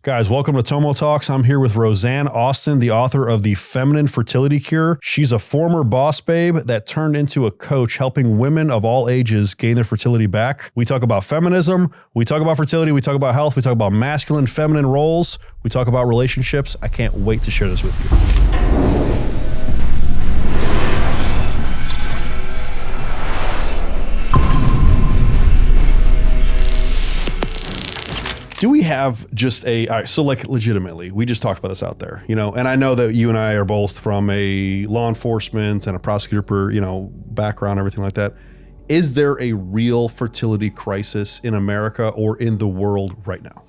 Guys, welcome to Tomo Talks. I'm here with Rosanne Austin, the author of the Feminine Fertility Cure. She's a former boss babe that turned into a coach helping women of all ages gain their fertility back. We talk about feminism, we talk about fertility, we talk about health, we talk about masculine, feminine roles, we talk about relationships. I can't wait to share this with you. Do we have just all right, so like legitimately, we just talked about this out there, and I know that you and I are both from a law enforcement and a prosecutor, background, everything like that. Is there a real fertility crisis in America or in the world right now?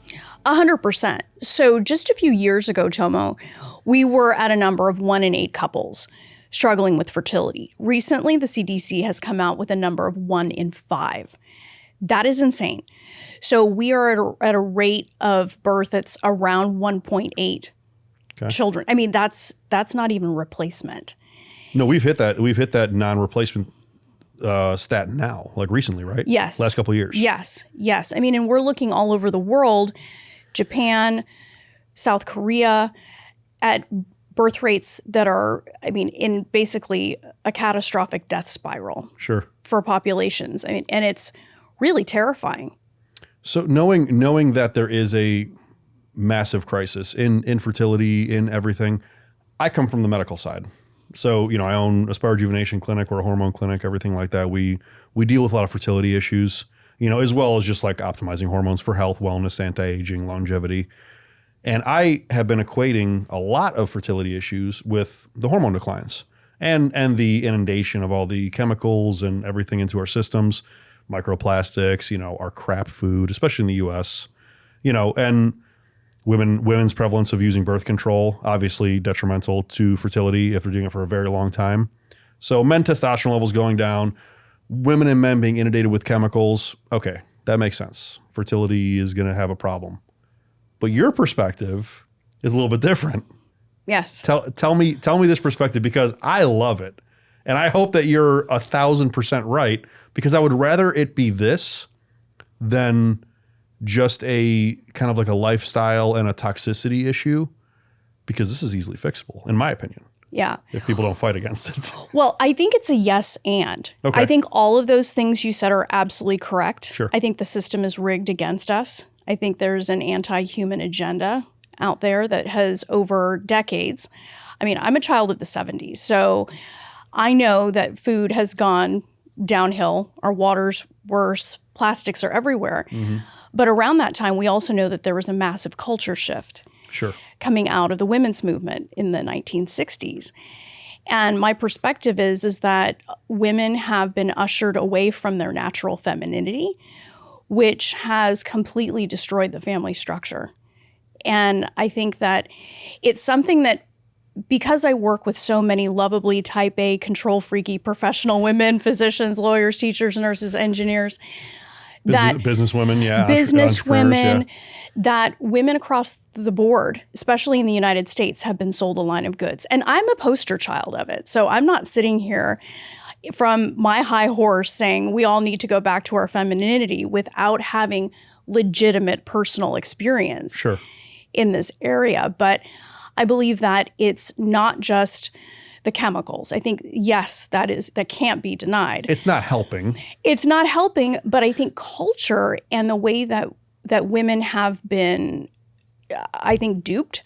100%. So just a few years ago, Tomo, we were at a number of 1 in 8 couples struggling with fertility. Recently, the CDC has come out with a number of 1 in 5. That is insane. So we are at a rate of birth that's around 1.8 children. I mean, that's not even replacement. No, we've hit that non-replacement stat now, like recently, right? Yes. Last couple of years. Yes. I mean, and we're looking all over the world, Japan, South Korea, at birth rates that are, in basically a catastrophic death spiral. Sure. For populations. And it's really terrifying. So knowing that there is a massive crisis in infertility, in everything, I come from the medical side. So, I own a sperm rejuvenation clinic or a hormone clinic, everything like that. We deal with a lot of fertility issues, as well as just like optimizing hormones for health, wellness, anti-aging, longevity. And I have been equating a lot of fertility issues with the hormone declines and the inundation of all the chemicals and everything into our systems. Microplastics, our crap food, especially in the US, and women's prevalence of using birth control, obviously detrimental to fertility if they're doing it for a very long time. So men testosterone levels going down, women and men being inundated with chemicals. Okay, that makes sense. Fertility is going to have a problem. But your perspective is a little bit different. Yes. Tell me this perspective, because I love it. And I hope that you're 1,000% right, because I would rather it be this than just a kind of like a lifestyle and a toxicity issue, because this is easily fixable, in my opinion. Yeah. If people don't fight against it. Well, I think it's a yes and. Okay. I think all of those things you said are absolutely correct. Sure. I think the system is rigged against us. I think there's an anti-human agenda out there that has over decades. I'm a child of the 70s, so I know that food has gone downhill. Our water's worse. Plastics are everywhere. Mm-hmm. But around that time, we also know that there was a massive culture shift. Sure. Coming out of the women's movement in the 1960s. And my perspective is that women have been ushered away from their natural femininity, which has completely destroyed the family structure. And I think that it's something that, because I work with so many lovably type A, control freaky professional women, physicians, lawyers, teachers, nurses, engineers, businesswomen, that women across the board, especially in the United States, have been sold a line of goods. And I'm the poster child of it. So I'm not sitting here from my high horse saying we all need to go back to our femininity without having legitimate personal experience in this area. But I believe that it's not just the chemicals. I think, yes, that can't be denied. It's not helping. It's not helping, but I think culture and the way that women have been, I think, duped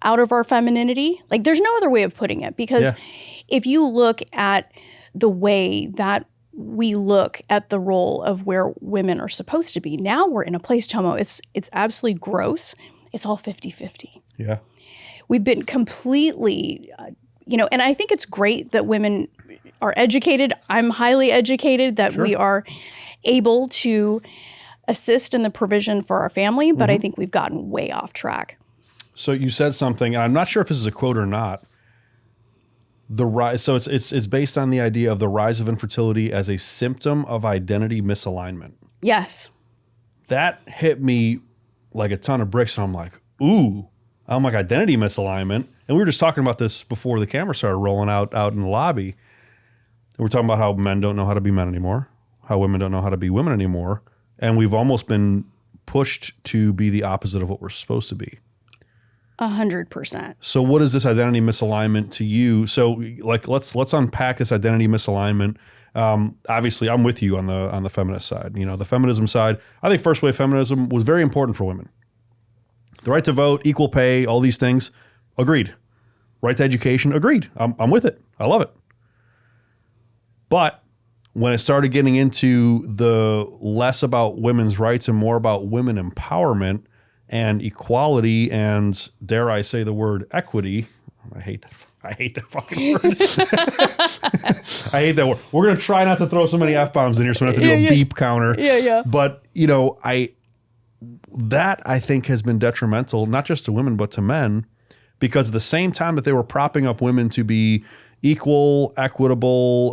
out of our femininity. Like, there's no other way of putting it, because if you look at the way that we look at the role of where women are supposed to be, now we're in a place, Tomo, it's absolutely gross. It's all 50-50. Yeah. We've been completely, and I think it's great that women are educated. I'm highly educated, that we are able to assist in the provision for our family, but I think we've gotten way off track. So you said something, and I'm not sure if this is a quote or not. The rise. So it's based on the idea of the rise of infertility as a symptom of identity misalignment. Yes. That hit me like a ton of bricks, and I'm like, ooh. I'm like, identity misalignment. And we were just talking about this before the camera started rolling out in the lobby. And we're talking about how men don't know how to be men anymore, how women don't know how to be women anymore. And we've almost been pushed to be the opposite of what we're supposed to be. 100%. So what is this identity misalignment to you? So like, let's unpack this identity misalignment. Obviously I'm with you on the feminist side, the feminism side. I think first wave feminism was very important for women. The right to vote, equal pay, all these things, agreed. Right to education, agreed. I'm with it. I love it. But when it started getting into the less about women's rights and more about women empowerment and equality and, dare I say the word, equity, I hate that fucking word. I hate that word. We're going to try not to throw so many F-bombs in here so we don't have to do a beep counter. Yeah. But, that I think has been detrimental, not just to women, but to men, because at the same time that they were propping up women to be equal, equitable,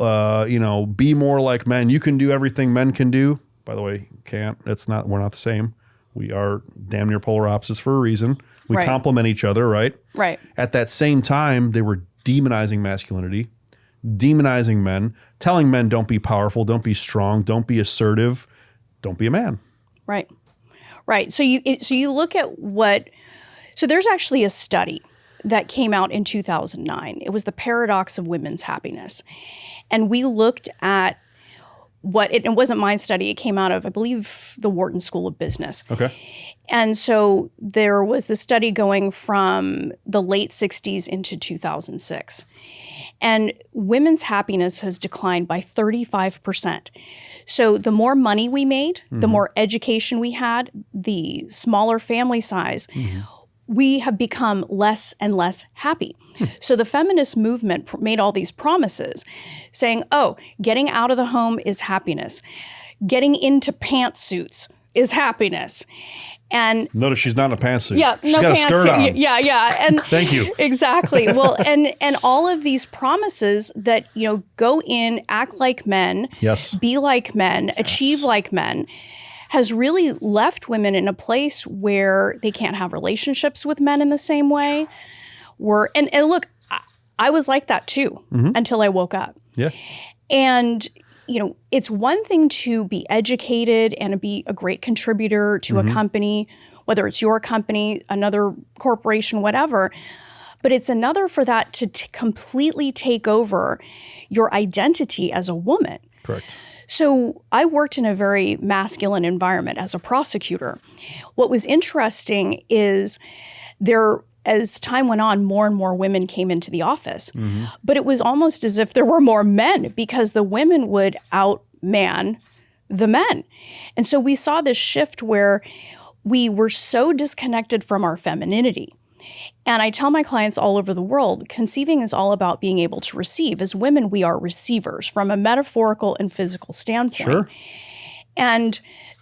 be more like men. You can do everything men can do. By the way, can't. We're not the same. We are damn near polar opposites for a reason. We complement each other, right? Right. At that same time, they were demonizing masculinity, demonizing men, telling men don't be powerful, don't be strong, don't be assertive, don't be a man. Right. So you look at so there's actually a study that came out in 2009. It was the paradox of women's happiness. And we looked at it wasn't my study. It came out of, I believe, the Wharton School of Business. Okay. And so there was the study going from the late 60s into 2006. And women's happiness has declined by 35%. So the more money we made, the more education we had, the smaller family size, we have become less and less happy. So the feminist movement made all these promises saying, getting out of the home is happiness. Getting into pantsuits is happiness. And notice she's not in a pantsuit. Yeah, she's got a skirt on. Yeah. And thank you. Exactly. Well, and all of these promises that, go in, act like men, yes, be like men, achieve like men, has really left women in a place where they can't have relationships with men in the same way. And look, I was like that too until I woke up. Yeah. And it's one thing to be educated and be a great contributor to a company, whether it's your company, another corporation, whatever. But it's another for that to completely take over your identity as a woman. Correct. So I worked in a very masculine environment as a prosecutor. What was interesting is as time went on, more and more women came into the office. But it was almost as if there were more men because the women would outman the men. And so we saw this shift where we were so disconnected from our femininity. And I tell my clients all over the world, conceiving is all about being able to receive. As women, we are receivers from a metaphorical and physical standpoint. Sure. And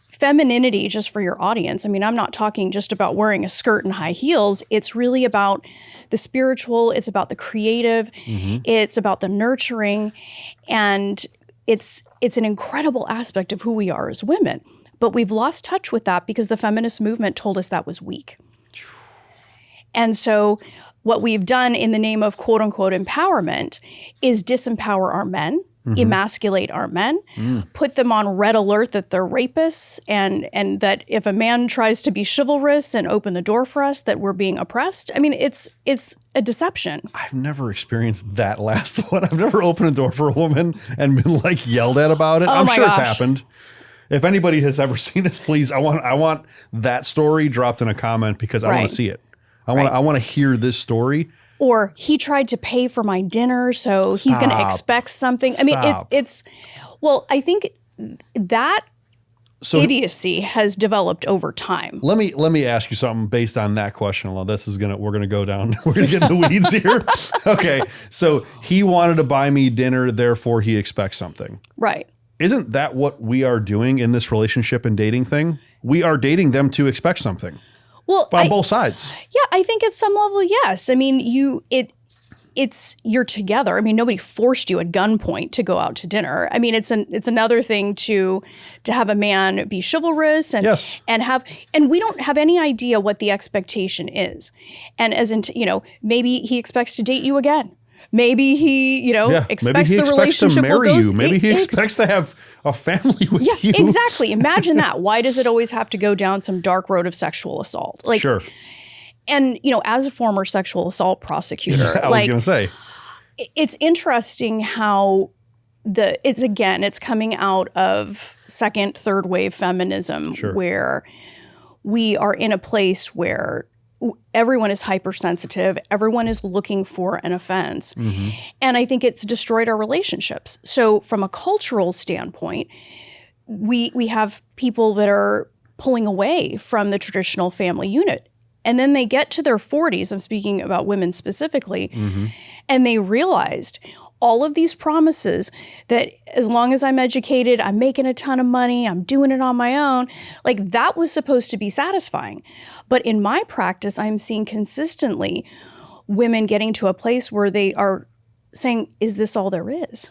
femininity, just for your audience, I'm not talking just about wearing a skirt and high heels. It's really about the spiritual. It's about the creative. It's about the nurturing. And it's an incredible aspect of who we are as women. But we've lost touch with that because the feminist movement told us that was weak. And so what we've done in the name of quote unquote empowerment is disempower our men, emasculate our men, put them on red alert that they're rapists and that if a man tries to be chivalrous and open the door for us, that we're being oppressed. It's a deception. I've never experienced that last one. I've never opened a door for a woman and been yelled at about it. I'm sure it's happened. If anybody has ever seen this, please, I want that story dropped in a comment because I want to see it. I want to hear this story. Or he tried to pay for my dinner, so he's going to expect something. I think that idiocy has developed over time. Let me ask you something based on that question alone. We're gonna go down. We're gonna get in the weeds here. Okay, so he wanted to buy me dinner, therefore he expects something. Right. Isn't that what we are doing in this relationship and dating thing? We are dating them to expect something. Well, on both sides. Yeah, I think at some level, yes. You're together. Nobody forced you at gunpoint to go out to dinner. It's another thing to have a man be chivalrous and we don't have any idea what the expectation is. And maybe he expects to date you again. Maybe he, expects the relationship to marry will go. you. Maybe he expects to have a family with you. Yeah, exactly. Imagine that. Why does it always have to go down some dark road of sexual assault? Sure. And, as a former sexual assault prosecutor, I was going to say. It's interesting how it's coming out of second, third wave feminism, where we are in a place where everyone is hypersensitive. Everyone is looking for an offense. Mm-hmm. And I think it's destroyed our relationships. So from a cultural standpoint, we have people that are pulling away from the traditional family unit. And then they get to their 40s, I'm speaking about women specifically, and they realized all of these promises that as long as I'm educated, I'm making a ton of money, I'm doing it on my own, that was supposed to be satisfying. But in my practice, I'm seeing consistently women getting to a place where they are saying, is this all there is?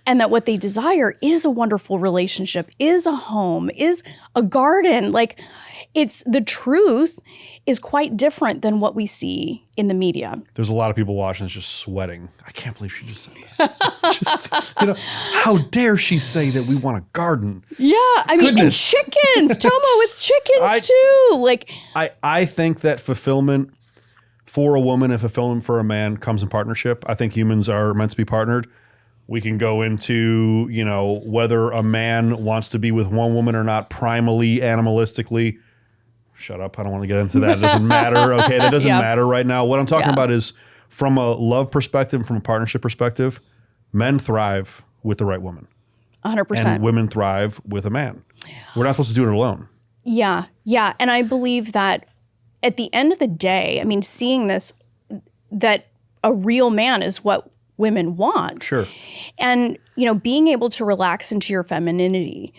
And that what they desire is a wonderful relationship, is a home, is a garden. It's the truth is quite different than what we see in the media. There's a lot of people watching that's just sweating. I can't believe she just said that. How dare she say that we want a garden? Yeah, I mean, and chickens, Tomo, it's chickens too. I think that fulfillment for a woman and fulfillment for a man comes in partnership. I think humans are meant to be partnered. We can go into, whether a man wants to be with one woman or not, primally, animalistically. Shut up. I don't want to get into that. It doesn't matter. Okay. That doesn't matter right now. What I'm talking about is from a love perspective, from a partnership perspective, men thrive with the right woman. 100%. And women thrive with a man. We're not supposed to do it alone. Yeah. Yeah. And I believe that at the end of the day, I mean, seeing this, that a real man is what women want. Sure. And, being able to relax into your femininity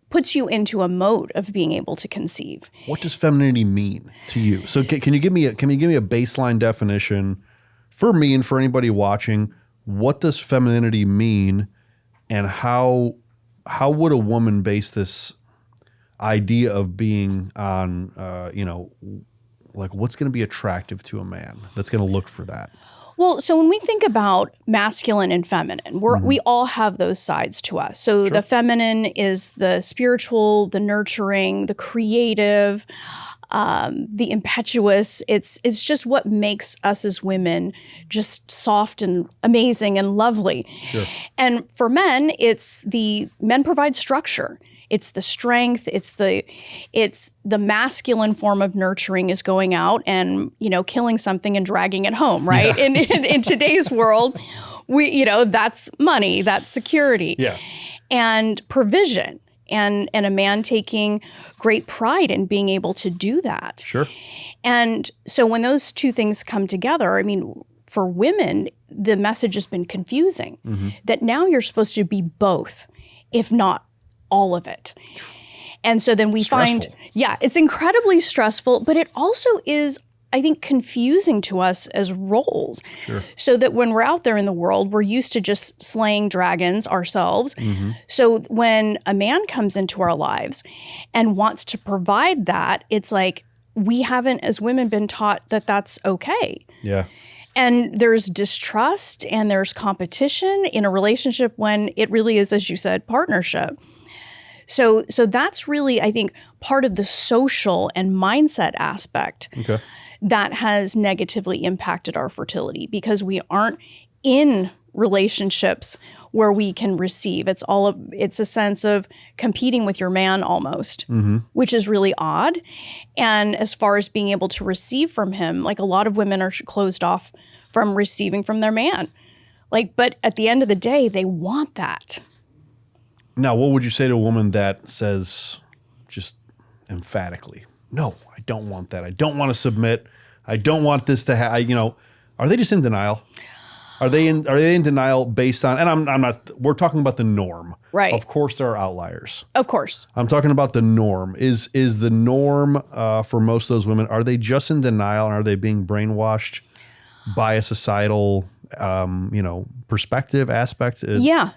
puts you into a mode of being able to conceive. What does femininity mean to you? So can you give me a baseline definition for me and for anybody watching? What does femininity mean, and how would a woman base this idea of being on, what's going to be attractive to a man that's going to look for that? Well, so when we think about masculine and feminine, we all have those sides to us. So the feminine is the spiritual, the nurturing, the creative, the impetuous. It's just what makes us as women just soft and amazing and lovely. Sure. And for men, men provide structure. It's the strength. It's the masculine form of nurturing is going out and, killing something and dragging it home, right? Yeah. In today's world, that's money, that's security. Yeah. And provision. And a man taking great pride in being able to do that. Sure. And so when those two things come together, I mean, for women, the message has been confusing. Mm-hmm. That now you're supposed to be both, if not all of it. And so then we find, it's incredibly stressful, but it also is, I think, confusing to us as roles. Sure. So that when we're out there in the world, we're used to just slaying dragons ourselves. Mm-hmm. So when a man comes into our lives and wants to provide that, it's like we haven't, as women, been taught that that's okay. Yeah. And there's distrust and there's competition in a relationship when it really is, as you said, partnership. So that's really, I think, part of the social and mindset aspect that has negatively impacted our fertility, because we aren't in relationships where we can receive. It's a sense of competing with your man almost, which is really odd. And as far as being able to receive from him, a lot of women are closed off from receiving from their man. But at the end of the day, they want that. Now, what would you say to a woman that says just emphatically, no, I don't want that. I don't want to submit. I don't want this to happen. Are they just in denial? Are they in denial based on, and I'm not, we're talking about the norm. Right. Of course there are outliers. Of course. I'm talking about the norm. Is the norm for most of those women, are they just in denial, and are they being brainwashed by a societal, perspective aspect? Yeah.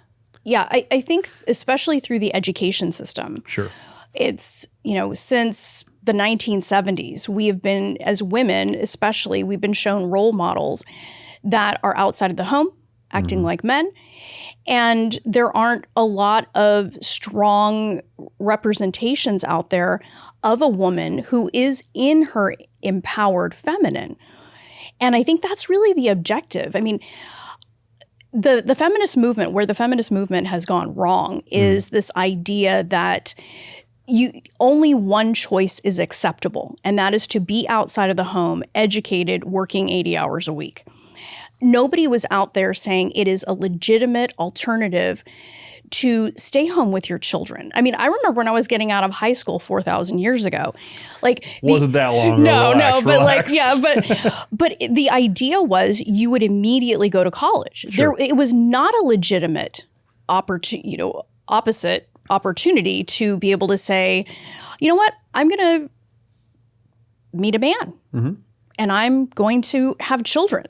Yeah, I think especially through the education system. Sure. It's, since the 1970s, we have been, as women especially, we've been shown role models that are outside of the home, acting like men. And there aren't a lot of strong representations out there of a woman who is in her empowered feminine. And I think that's really the objective. I mean, the feminist movement, where the feminist movement has gone wrong, is this idea that only one choice is acceptable, and that is to be outside of the home, educated, working 80 hours a week. Nobody was out there saying it is a legitimate alternative to stay home with your children. I mean, I remember when I was getting out of high school 4,000 years ago, wasn't that long ago. No, but relax. but the idea was you would immediately go to college. Sure. It was not a legitimate opposite opportunity to be able to say, you know what, I'm going to meet a man. Mm-hmm. And I'm going to have children.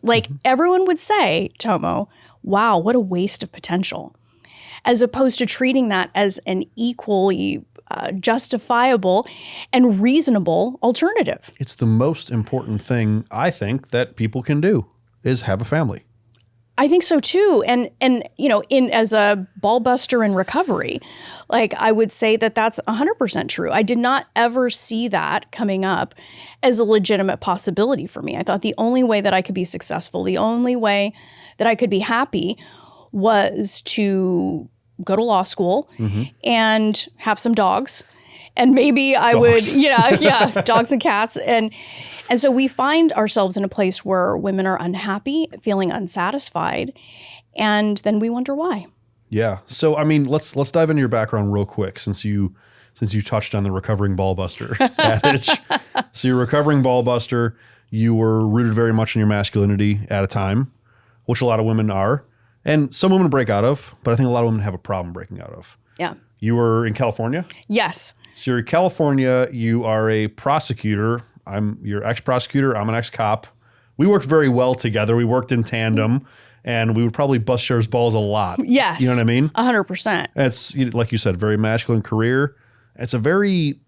Everyone would say, Tomo, wow, what a waste of potential. As opposed to treating that as an equally justifiable and reasonable alternative. It's the most important thing, I think, that people can do is have a family. I think so too. And as a ball buster in recovery, I would say that that's 100% true. I did not ever see that coming up as a legitimate possibility for me. I thought the only way that I could be successful, the only way that I could be happy was to go to law school and have some dogs. And maybe I would, dogs and cats. And so we find ourselves in a place where women are unhappy, feeling unsatisfied, and then we wonder why. Yeah. So, I mean, let's dive into your background real quick since you touched on the recovering ball buster adage. So you're a recovering ball buster. You were rooted very much in your masculinity at a time, which a lot of women are. And some women break out of, but I think a lot of women have a problem breaking out of. Yeah. You were in California? Yes. So you're in California. You are a prosecutor. I'm your ex-prosecutor. I'm an ex-cop. We worked very well together. We worked in tandem, and we would probably bust each other's balls a lot. Yes. You know what I mean? 100%. It's, like you said, very masculine career. It's a very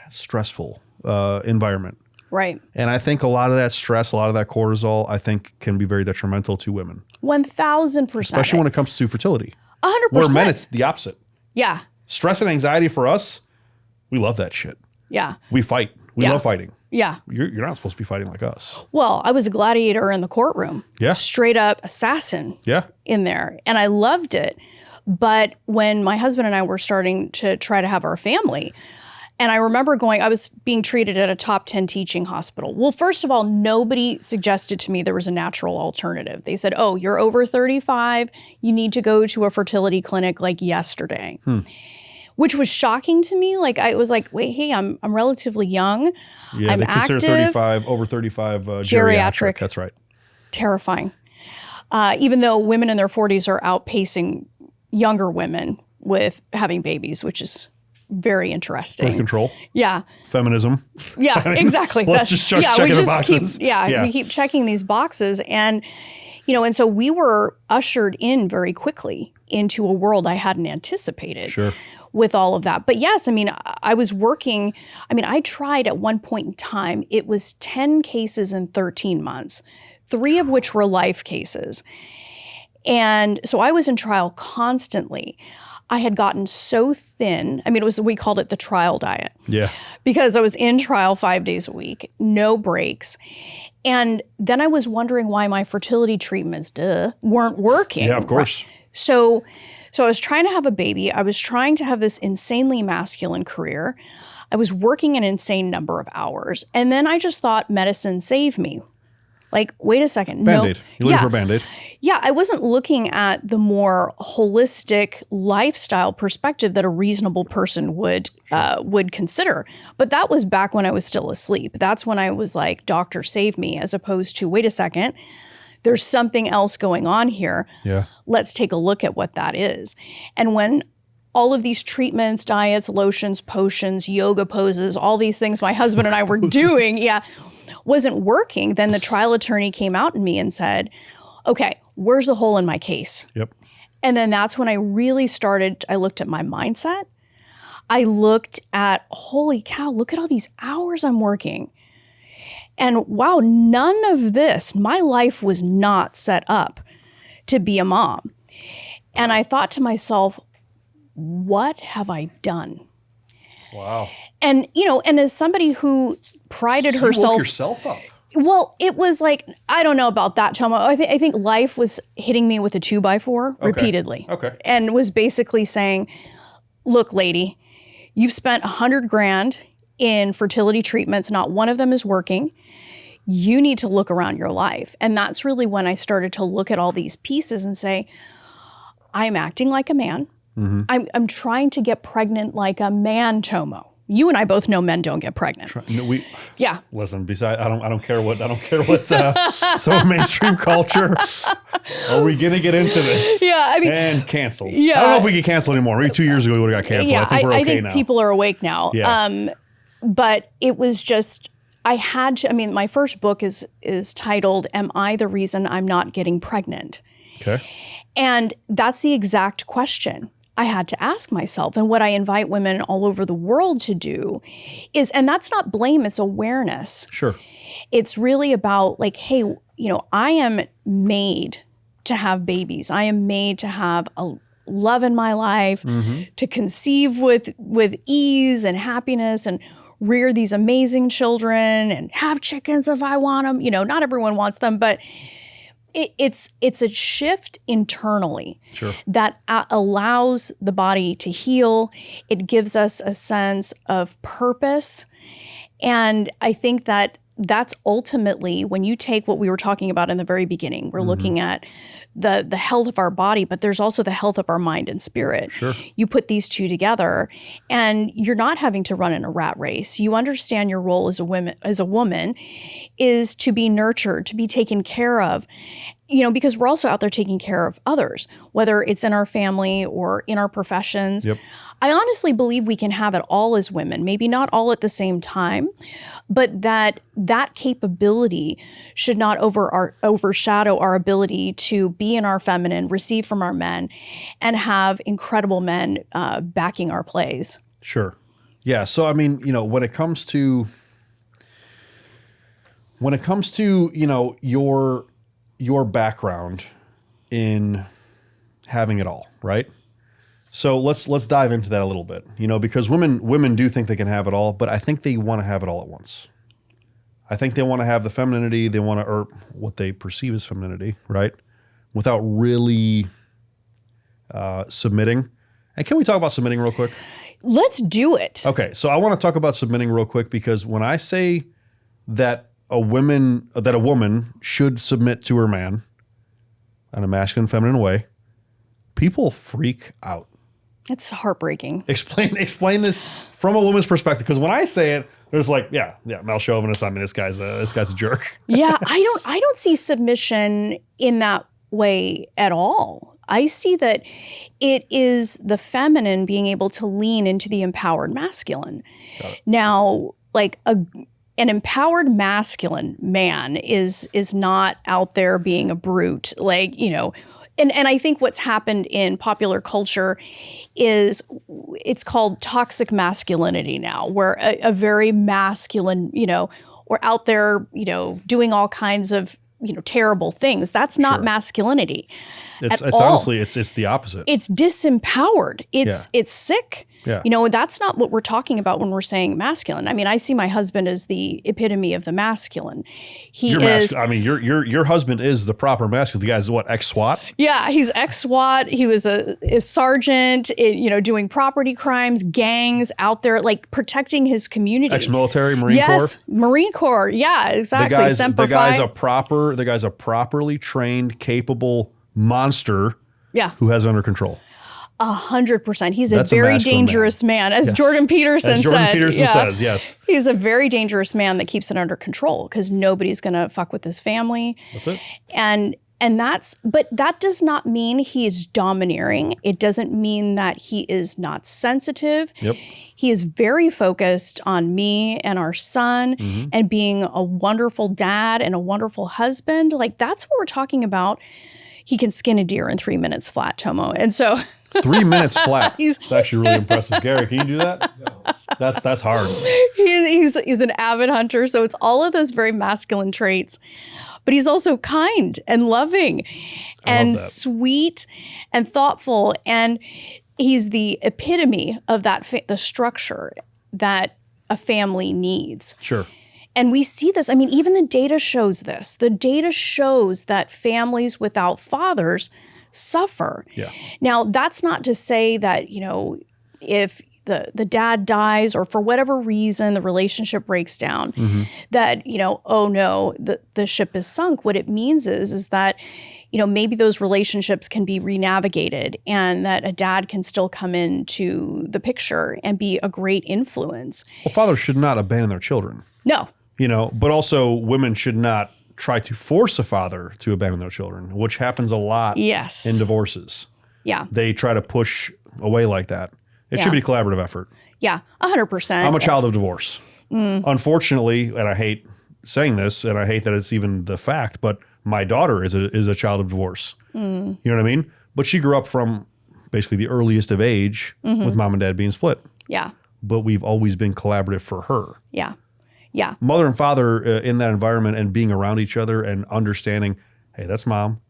stressful environment. Right. And I think a lot of that stress, a lot of that cortisol, I think can be very detrimental to women. 1,000%. Especially when it comes to fertility. 100%. Where men, it's the opposite. Yeah. Stress and anxiety for us, we love that shit. Yeah. We fight. We love fighting. Yeah. You're not supposed to be fighting like us. Well, I was a gladiator in the courtroom. Yeah. Straight up assassin. Yeah. In there. And I loved it. But when my husband and I were starting to try to have our family, and I remember I was being treated at a top 10 teaching hospital. Well, first of all, nobody suggested to me there was a natural alternative. They said, oh, you're over 35. You need to go to a fertility clinic like yesterday. Which was shocking to me. I was like, wait, hey, I'm relatively young. Yeah, I'm they consider active. 35, over 35 geriatric. That's right. Terrifying. Even though women in their 40s are outpacing younger women with having babies, which is very interesting. Birth control. Yeah. Feminism. Yeah, exactly. Let's just start checking the boxes. We keep checking these boxes. And, and so we were ushered in very quickly into a world I hadn't anticipated. Sure. With all of that. But yes, I was working, I tried at one point in time, it was 10 cases in 13 months, 3 of which were life cases. And so I was in trial constantly. I had gotten so thin. We called it the trial diet. Yeah. Because I was in trial 5 days a week, no breaks. And then I was wondering why my fertility treatments, weren't working. Yeah, of course. So I was trying to have a baby. I was trying to have this insanely masculine career. I was working an insane number of hours. And then I just thought medicine saved me. Wait a second. Band-Aid. You're looking for a Band-Aid. Yeah, I wasn't looking at the more holistic lifestyle perspective that a reasonable person would consider. But that was back when I was still asleep. That's when I was like, doctor, save me, as opposed to, wait a second, there's something else going on here. Yeah. Let's take a look at what that is. And when all of these treatments, diets, lotions, potions, yoga poses, all these things my husband and I were doing, wasn't working, then the trial attorney came out in me and said, okay, where's the hole in my case? Yep. And then that's when I really started, I looked at my mindset. I looked at, holy cow, look at all these hours I'm working. And wow, none of this, my life was not set up to be a mom. And I thought to myself, what have I done? Wow. And, and as somebody who prided You herself. woke yourself up. Well, it was like, I don't know about that, Tomo. I think life was hitting me with a 2x4 repeatedly. Okay. And was basically saying, look, lady, you've spent $100,000 in fertility treatments. Not one of them is working. You need to look around your life. And that's really when I started to look at all these pieces and say, I'm acting like a man. Mm-hmm. I'm trying to get pregnant like a man, Tomo. You and I both know men don't get pregnant. Yeah. Listen, besides, I don't care what so mainstream culture. Are we gonna get into this? Yeah, I mean, and canceled. Yeah. I don't know if we get canceled anymore. Maybe 2 years ago we would have got canceled. Yeah, I think we're okay I think now. people are awake now. Yeah. But it was just, I had to. I mean, my first book is titled "Am I the Reason I'm Not Getting Pregnant?" Okay. And that's the exact question I had to ask myself. And what I invite women all over the world to do is, and that's not blame, it's awareness. Sure. It's really about like, hey, I am made to have babies. I am made to have a love in my life, to conceive with ease and happiness and rear these amazing children and have chickens if I want them. Not everyone wants them, but it's a shift internally that allows the body to heal. It gives us a sense of purpose. And I think that that's ultimately when you take what we were talking about in the very beginning, we're looking at the health of our body, but there's also the health of our mind and spirit. Sure. You put these two together and you're not having to run in a rat race. You understand your role as a woman is to be nurtured, to be taken care of, because we're also out there taking care of others, whether it's in our family or in our professions. Yep. I honestly believe we can have it all as women, maybe not all at the same time, but that capability should not overshadow our ability to be in our feminine, receive from our men, and have incredible men backing our plays. Sure. Yeah. So, I mean, when it comes to your background in having it all, right? So let's dive into that a little bit, because women do think they can have it all, but I think they want to have it all at once. I think they want to have the femininity, or what they perceive as femininity, right? Without really submitting. And can we talk about submitting real quick? Let's do it. Okay, so I want to talk about submitting real quick because when I say that a woman should submit to her man in a masculine, feminine way, people freak out. It's heartbreaking. Explain this from a woman's perspective, because when I say it, there's like, male chauvinist. I mean, this guy's a jerk. Yeah, I don't see submission in that way at all. I see that it is the feminine being able to lean into the empowered masculine. Now, like an empowered masculine man is not out there being a brute, And I think what's happened in popular culture is it's called toxic masculinity now, where a very masculine, or out there, doing all kinds of, terrible things. That's not masculinity. It's honestly, it's the opposite. It's disempowered. It's sick. Yeah. That's not what we're talking about when we're saying masculine. I mean, I see my husband as the epitome of the masculine. Your husband is the proper masculine. The guy's what, ex-SWAT? Yeah, he's ex-SWAT. He was a sergeant, doing property crimes, gangs out there, like protecting his community. Ex-military, Marine Corps? Yes, Marine Corps. Yeah, exactly. The guy's a properly trained, capable monster who has it under control. 100%. He's a very dangerous man, as Jordan Peterson says. Yes. He's a very dangerous man that keeps it under control because nobody's going to fuck with his family. That's it. But that does not mean he is domineering. It doesn't mean that he is not sensitive. Yep. He is very focused on me and our son and being a wonderful dad and a wonderful husband. Like, that's what we're talking about. He can skin a deer in 3 minutes flat, Tomo. And so 3 minutes flat. He's- It's actually really impressive. Gary, can you do that? No. That's hard. He's an avid hunter, so it's all of those very masculine traits. But he's also kind and loving and sweet and thoughtful, and he's the epitome of that the structure that a family needs. Sure. And we see this. I mean, even the data shows this. The data shows that families without fathers suffer. Yeah. Now, that's not to say that, if the dad dies or for whatever reason the relationship breaks down, that, oh no, the ship is sunk. What it means is that, maybe those relationships can be renavigated and that a dad can still come into the picture and be a great influence. Well, fathers should not abandon their children. No. But also women should not try to force a father to abandon their children, which happens a lot in divorces. Yeah. They try to push away like that. It should be a collaborative effort. Yeah, 100%. I'm a child of divorce. Unfortunately, and I hate saying this, and I hate that it's even the fact, but my daughter is a child of divorce. You know what I mean? But she grew up from basically the earliest of age with mom and dad being split. Yeah. But we've always been collaborative for her. Yeah. Yeah. Mother and father in that environment and being around each other and understanding, hey, that's mom.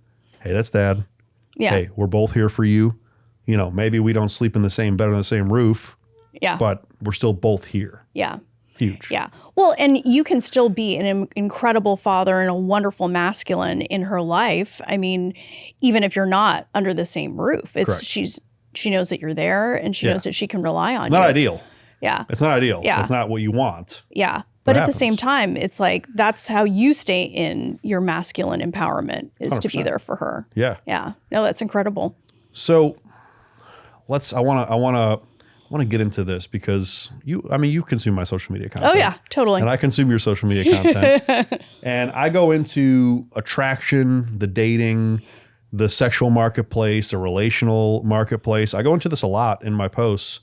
Hey, that's dad. Yeah. Hey, we're both here for you. Maybe we don't sleep in the same bed on the same roof. Yeah. But we're still both here. Yeah. Huge. Yeah. Well, and you can still be an incredible father and a wonderful masculine in her life. I mean, even if you're not under the same roof, she knows that you're there and she knows that she can rely on you. It's not ideal. Yeah. It's not ideal. Yeah. It's not what you want. Yeah. But at the same time, it's like that's how you stay in your masculine empowerment is 100%. to be there for her. Yeah. Yeah. No, that's incredible. So I want to get into this because you consume my social media content. Oh yeah, totally. And I consume your social media content. And I go into attraction, the dating, the sexual marketplace, the relational marketplace. I go into this a lot in my posts.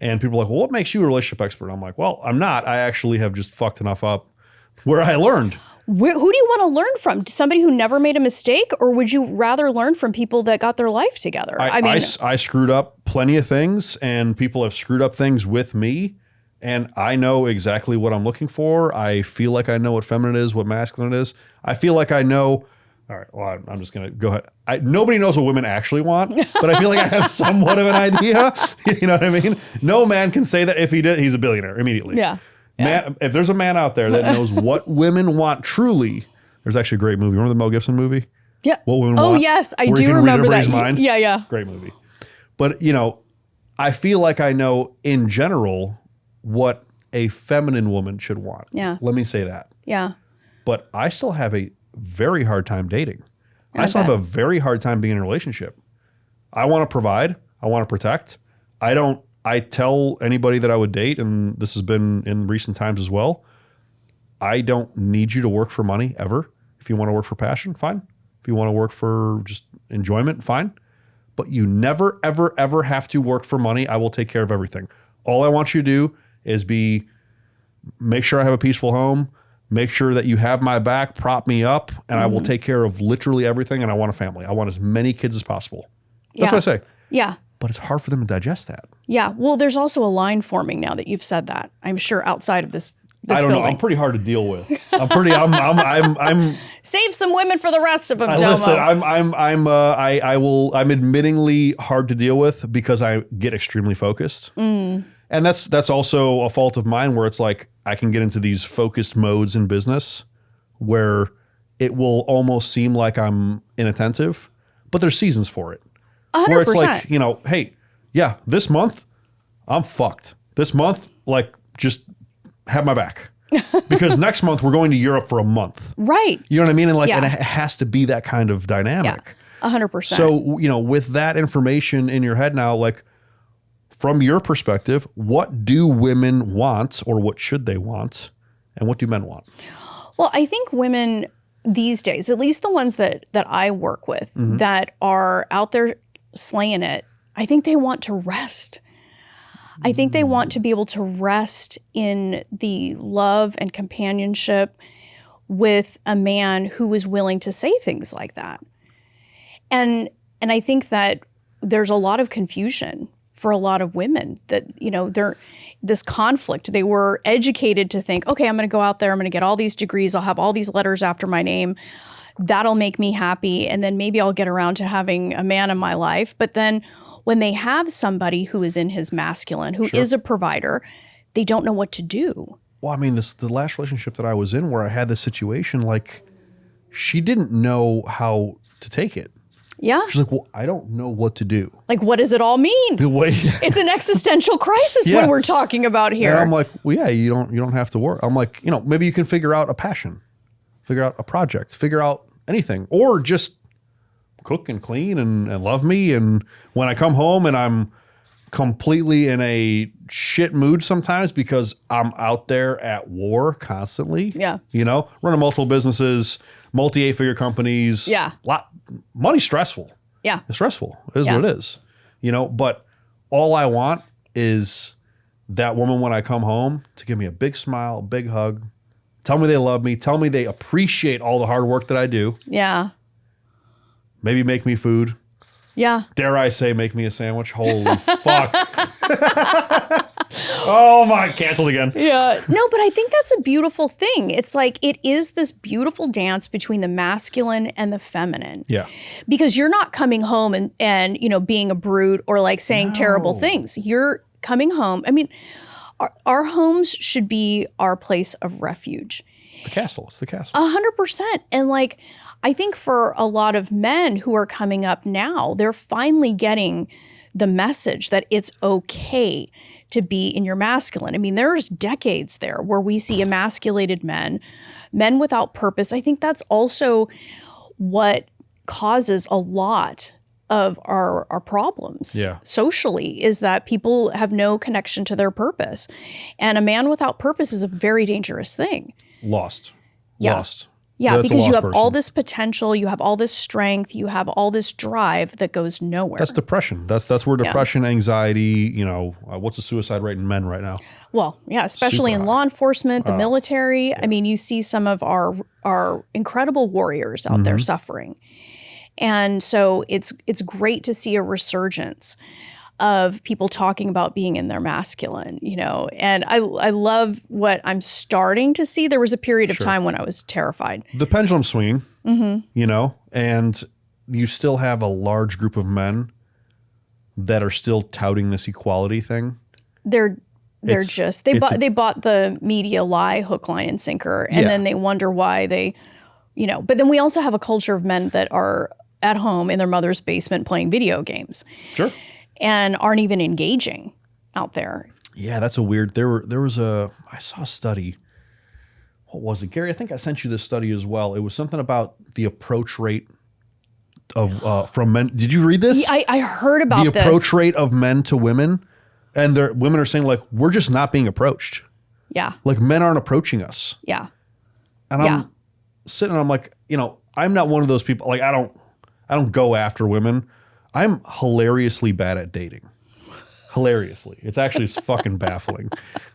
And people are like, well, what makes you a relationship expert? I'm like, well, I'm not. I actually have just fucked enough up where I learned. Who do you want to learn from? Somebody who never made a mistake? Or would you rather learn from people that got their life together? I screwed up plenty of things and people have screwed up things with me. And I know exactly what I'm looking for. I feel like I know what feminine is, what masculine is. I feel like I know. All right, well, I'm just going to go ahead. Nobody knows what women actually want, but I feel like I have somewhat of an idea. You know what I mean? No man can say that. If he did, he's a billionaire immediately. Yeah. Man, if there's a man out there that knows what women want truly, there's actually a great movie. Remember the Mel Gibson movie? Yeah. What Women Want? Want? Yes, I Where do remember that. Mind? Yeah, yeah. Great movie. But, I feel like I know in general what a feminine woman should want. Yeah. Let me say that. Yeah. But I still have a very hard time dating. I still have a very hard time being in a relationship. I want to provide. I want to protect. I tell anybody that I would date, and this has been in recent times as well, I don't need you to work for money ever. If you want to work for passion, fine. If you want to work for just enjoyment, fine. But you never, ever, ever have to work for money. I will take care of everything. All I want you to do is make sure I have a peaceful home, make sure that you have my back, prop me up, and I will take care of literally everything. And I want a family. I want as many kids as possible. That's what I say. Yeah. But it's hard for them to digest that. Yeah. Well, there's also a line forming now that you've said that. I'm sure outside of this I don't building. know. I'm pretty hard to deal with. I'm Save some women for the rest of them, Tomo. listen, I'm admittingly hard to deal with because I get extremely focused. And that's also a fault of mine where it's like I can get into these focused modes in business where it will almost seem like I'm inattentive, but there's seasons for it. 100%. Where it's like, hey, yeah, this month I'm fucked. This month, like, just have my back. Because next month we're going to Europe for a month. Right. You know what I mean? And and it has to be that kind of dynamic. Yeah, 100%. So, with that information in your head now, like from your perspective, what do women want or what should they want? And what do men want? Well, I think women these days, at least the ones that I work with that are out there slaying it, I think they want to rest. I think they want to be able to rest in the love and companionship with a man who is willing to say things like that. And I think that there's a lot of confusion for a lot of women that, they're this conflict. They were educated to think, okay, I'm going to go out there, I'm going to get all these degrees, I'll have all these letters after my name. That'll make me happy. And then maybe I'll get around to having a man in my life. But then when they have somebody who is in his masculine, who is a provider, they don't know what to do. Well, I mean, the last relationship that I was in where I had this situation, like, she didn't know how to take it. Yeah. She's like, well, I don't know what to do. Like, what does it all mean? It's an existential crisis when we're talking about here. And I'm like, well, yeah, you don't have to work. I'm like, maybe you can figure out a passion, figure out a project, figure out anything, or just cook and clean and love me. And when I come home and I'm completely in a shit mood sometimes because I'm out there at war constantly. Yeah. Running multiple businesses, multi 8-figure companies. Yeah. Money's stressful. Yeah. It's stressful. It is what it is. But all I want is that woman when I come home to give me a big smile, a big hug, tell me they love me, tell me they appreciate all the hard work that I do. Yeah. Maybe make me food. Yeah. Dare I say, make me a sandwich? Holy fuck. Oh my, canceled again. Yeah. No, but I think that's a beautiful thing. It's like, it is this beautiful dance between the masculine and the feminine. Yeah. Because you're not coming home and being a brute or like saying terrible things. You're coming home. I mean, our homes should be our place of refuge. The castle. It's the castle. 100%. And like, I think for a lot of men who are coming up now, they're finally getting the message that it's okay to be in your masculine. I mean, there's decades there where we see emasculated men without purpose. I think that's also what causes a lot of our problems socially, is that people have no connection to their purpose. And a man without purpose is a very dangerous thing. Lost. Yeah, That's because you have person. all this potential, you have all this strength, you have all this drive that goes nowhere. That's depression. That's where depression, anxiety, what's the suicide rate in men right now? Well, yeah, especially in law enforcement, the military. Yeah. I mean, you see some of our incredible warriors out there suffering. And so it's great to see a resurgence of people talking about being in their masculine, and I love what I'm starting to see. There was a period of time when I was terrified. The pendulum swinging, and you still have a large group of men that are still touting this equality thing. They bought the media lie hook, line, and sinker, and then they wonder why they, but then we also have a culture of men that are at home in their mother's basement playing video games. Sure. And aren't even engaging out there. Yeah, that's a weird. I saw a study. What was it, Gary? I think I sent you this study as well. It was something about the approach rate of from men. Did you read this? I heard about the approach rate of men to women, and women are saying like, we're just not being approached. Yeah, like men aren't approaching us. Yeah, and I'm sitting. I'm like, I'm not one of those people. Like I don't go after women. I'm hilariously bad at dating. Hilariously. It's actually fucking baffling.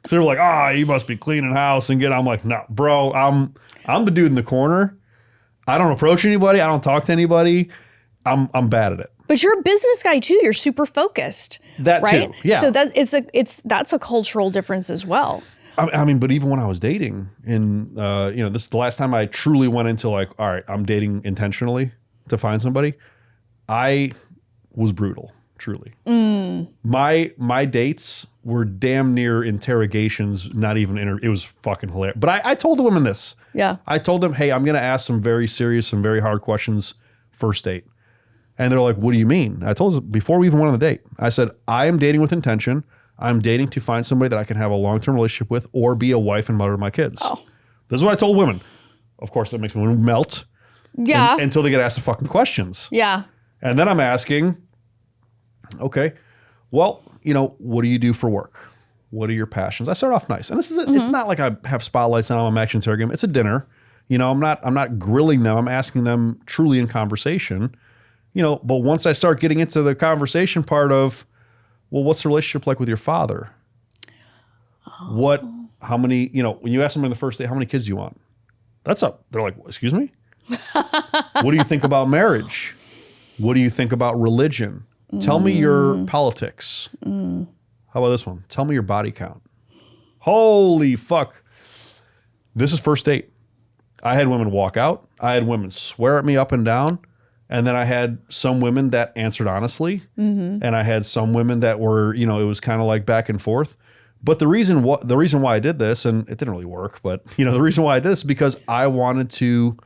So they're like, you must be cleaning house and I'm like, no, bro, I'm the dude in the corner. I don't approach anybody. I don't talk to anybody. I'm bad at it. But you're a business guy too. You're super focused. That right? too. Yeah. So that's a cultural difference as well. I mean, but even when I was dating and, this is the last time I truly went into like, all right, I'm dating intentionally to find somebody. I was brutal, truly. My dates were damn near interrogations, not even it was fucking hilarious. But I told the women this. Yeah. I told them, hey, I'm going to ask some very serious and very hard questions first date. And they're like, what do you mean? I told them before we even went on the date. I said, I am dating with intention. I'm dating to find somebody that I can have a long-term relationship with or be a wife and mother to my kids. Oh. This is what I told women. Of course, that makes me melt. Yeah. Until they get asked the fucking questions. Yeah. And then I'm asking, okay, well, what do you do for work? What are your passions? I start off nice. And this is it's not like I have spotlights on them, I'm action interrogating them. It's a dinner. I'm not grilling them. I'm asking them truly in conversation. But once I start getting into the conversation part of, well, what's the relationship like with your father? How many, when you ask them in the first date, how many kids do you want? They're like, excuse me? What do you think about marriage? What do you think about religion? Tell me your politics. How about this one? Tell me your body count. Holy fuck. This is first date. I had women walk out. I had women swear at me up and down. And then I had some women that answered honestly. And I had some women that were, it was kind of like back and forth. But the reason why I did this, and it didn't really work, but the reason why I did this is because I wanted to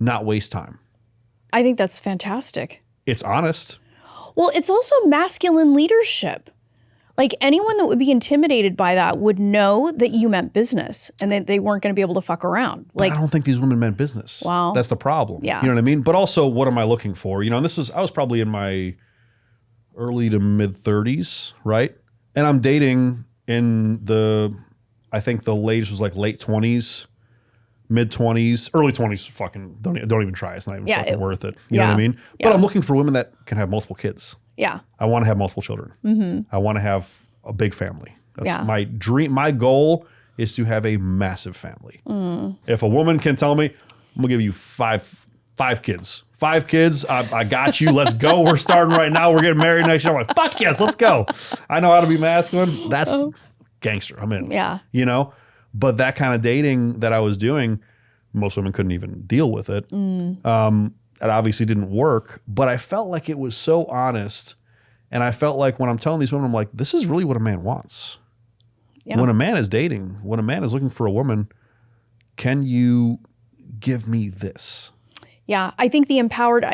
not waste time. I think that's fantastic. It's honest. Well, it's also masculine leadership. Like anyone that would be intimidated by that would know that you meant business and that they weren't going to be able to fuck around. Like, I don't think these women meant business. Wow. That's the problem. Yeah. You know what I mean? But also, what am I looking for? And I was probably in my early to mid 30s, right? And I'm dating I think the latest was like late 20s, mid 20s, early 20s. Fucking don't even try. It's not even fucking worth it. You know what I mean? But I'm looking for women that can have multiple kids. Yeah. I want to have multiple children. I want to have a big family. That's my dream. My goal is to have a massive family. If a woman can tell me, I'm gonna give you five kids. 5 kids. I got you. Let's go. We're starting right now. We're getting married next year. I'm like, fuck yes, let's go. I know how to be masculine. That's gangster. I'm in. Yeah. But that kind of dating that I was doing, most women couldn't even deal with it. It obviously didn't work, but I felt like it was so honest. And I felt like when I'm telling these women, I'm like, this is really what a man wants. Yeah. When a man is dating, when a man is looking for a woman, can you give me this? Yeah, I think the empowered,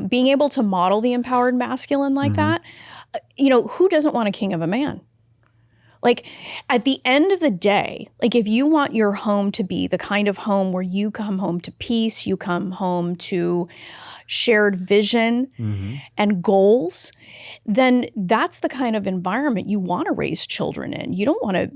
being able to model the empowered masculine like that, who doesn't want a king of a man? Like at the end of the day, like if you want your home to be the kind of home where you come home to peace, you come home to shared vision and goals, then that's the kind of environment you want to raise children in. You don't want to,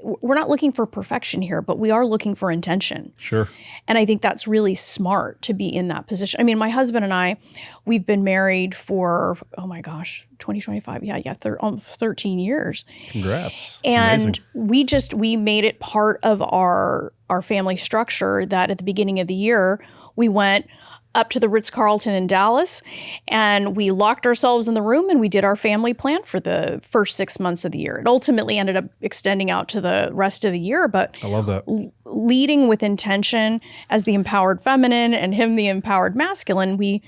we're not looking for perfection here, but we are looking for intention. Sure. And I think that's really smart to be in that position. I mean, my husband and I, we've been married for, 2025. Almost 13 years. Congrats. And we made it part of our family structure that at the beginning of the year, we went up to the Ritz-Carlton in Dallas and we locked ourselves in the room and we did our family plan for the first 6 months of the year. It ultimately ended up extending out to the rest of the year, but I love that. Leading with intention as the empowered feminine and him the empowered masculine, we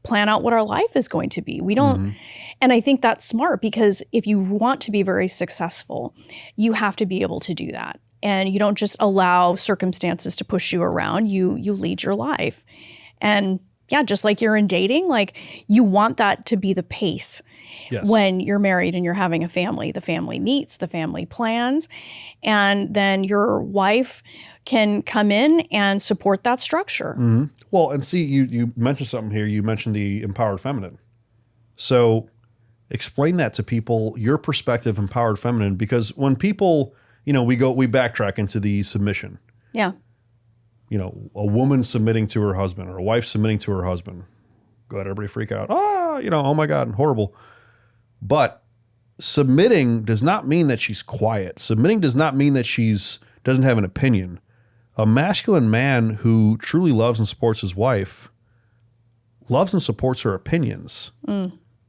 plan out what our life is going to be. We don't, and I think that's smart because if you want to be very successful, you have to be able to do that. And you don't just allow circumstances to push you around, you lead your life. And yeah, just like you're in dating, like you want that to be the pace. Yes. When you're married and you're having a family. The family meets, the family plans, and then your wife can come in and support that structure. Well, and see, you mentioned something here. You mentioned the empowered feminine. So explain that to people, your perspective, empowered feminine, because when people, we backtrack into the submission. Yeah. A woman submitting to her husband or a wife submitting to her husband. Go ahead, everybody freak out. Oh my God, horrible. But submitting does not mean that she's quiet. Submitting does not mean that doesn't have an opinion. A masculine man who truly loves and supports his wife loves and supports her opinions.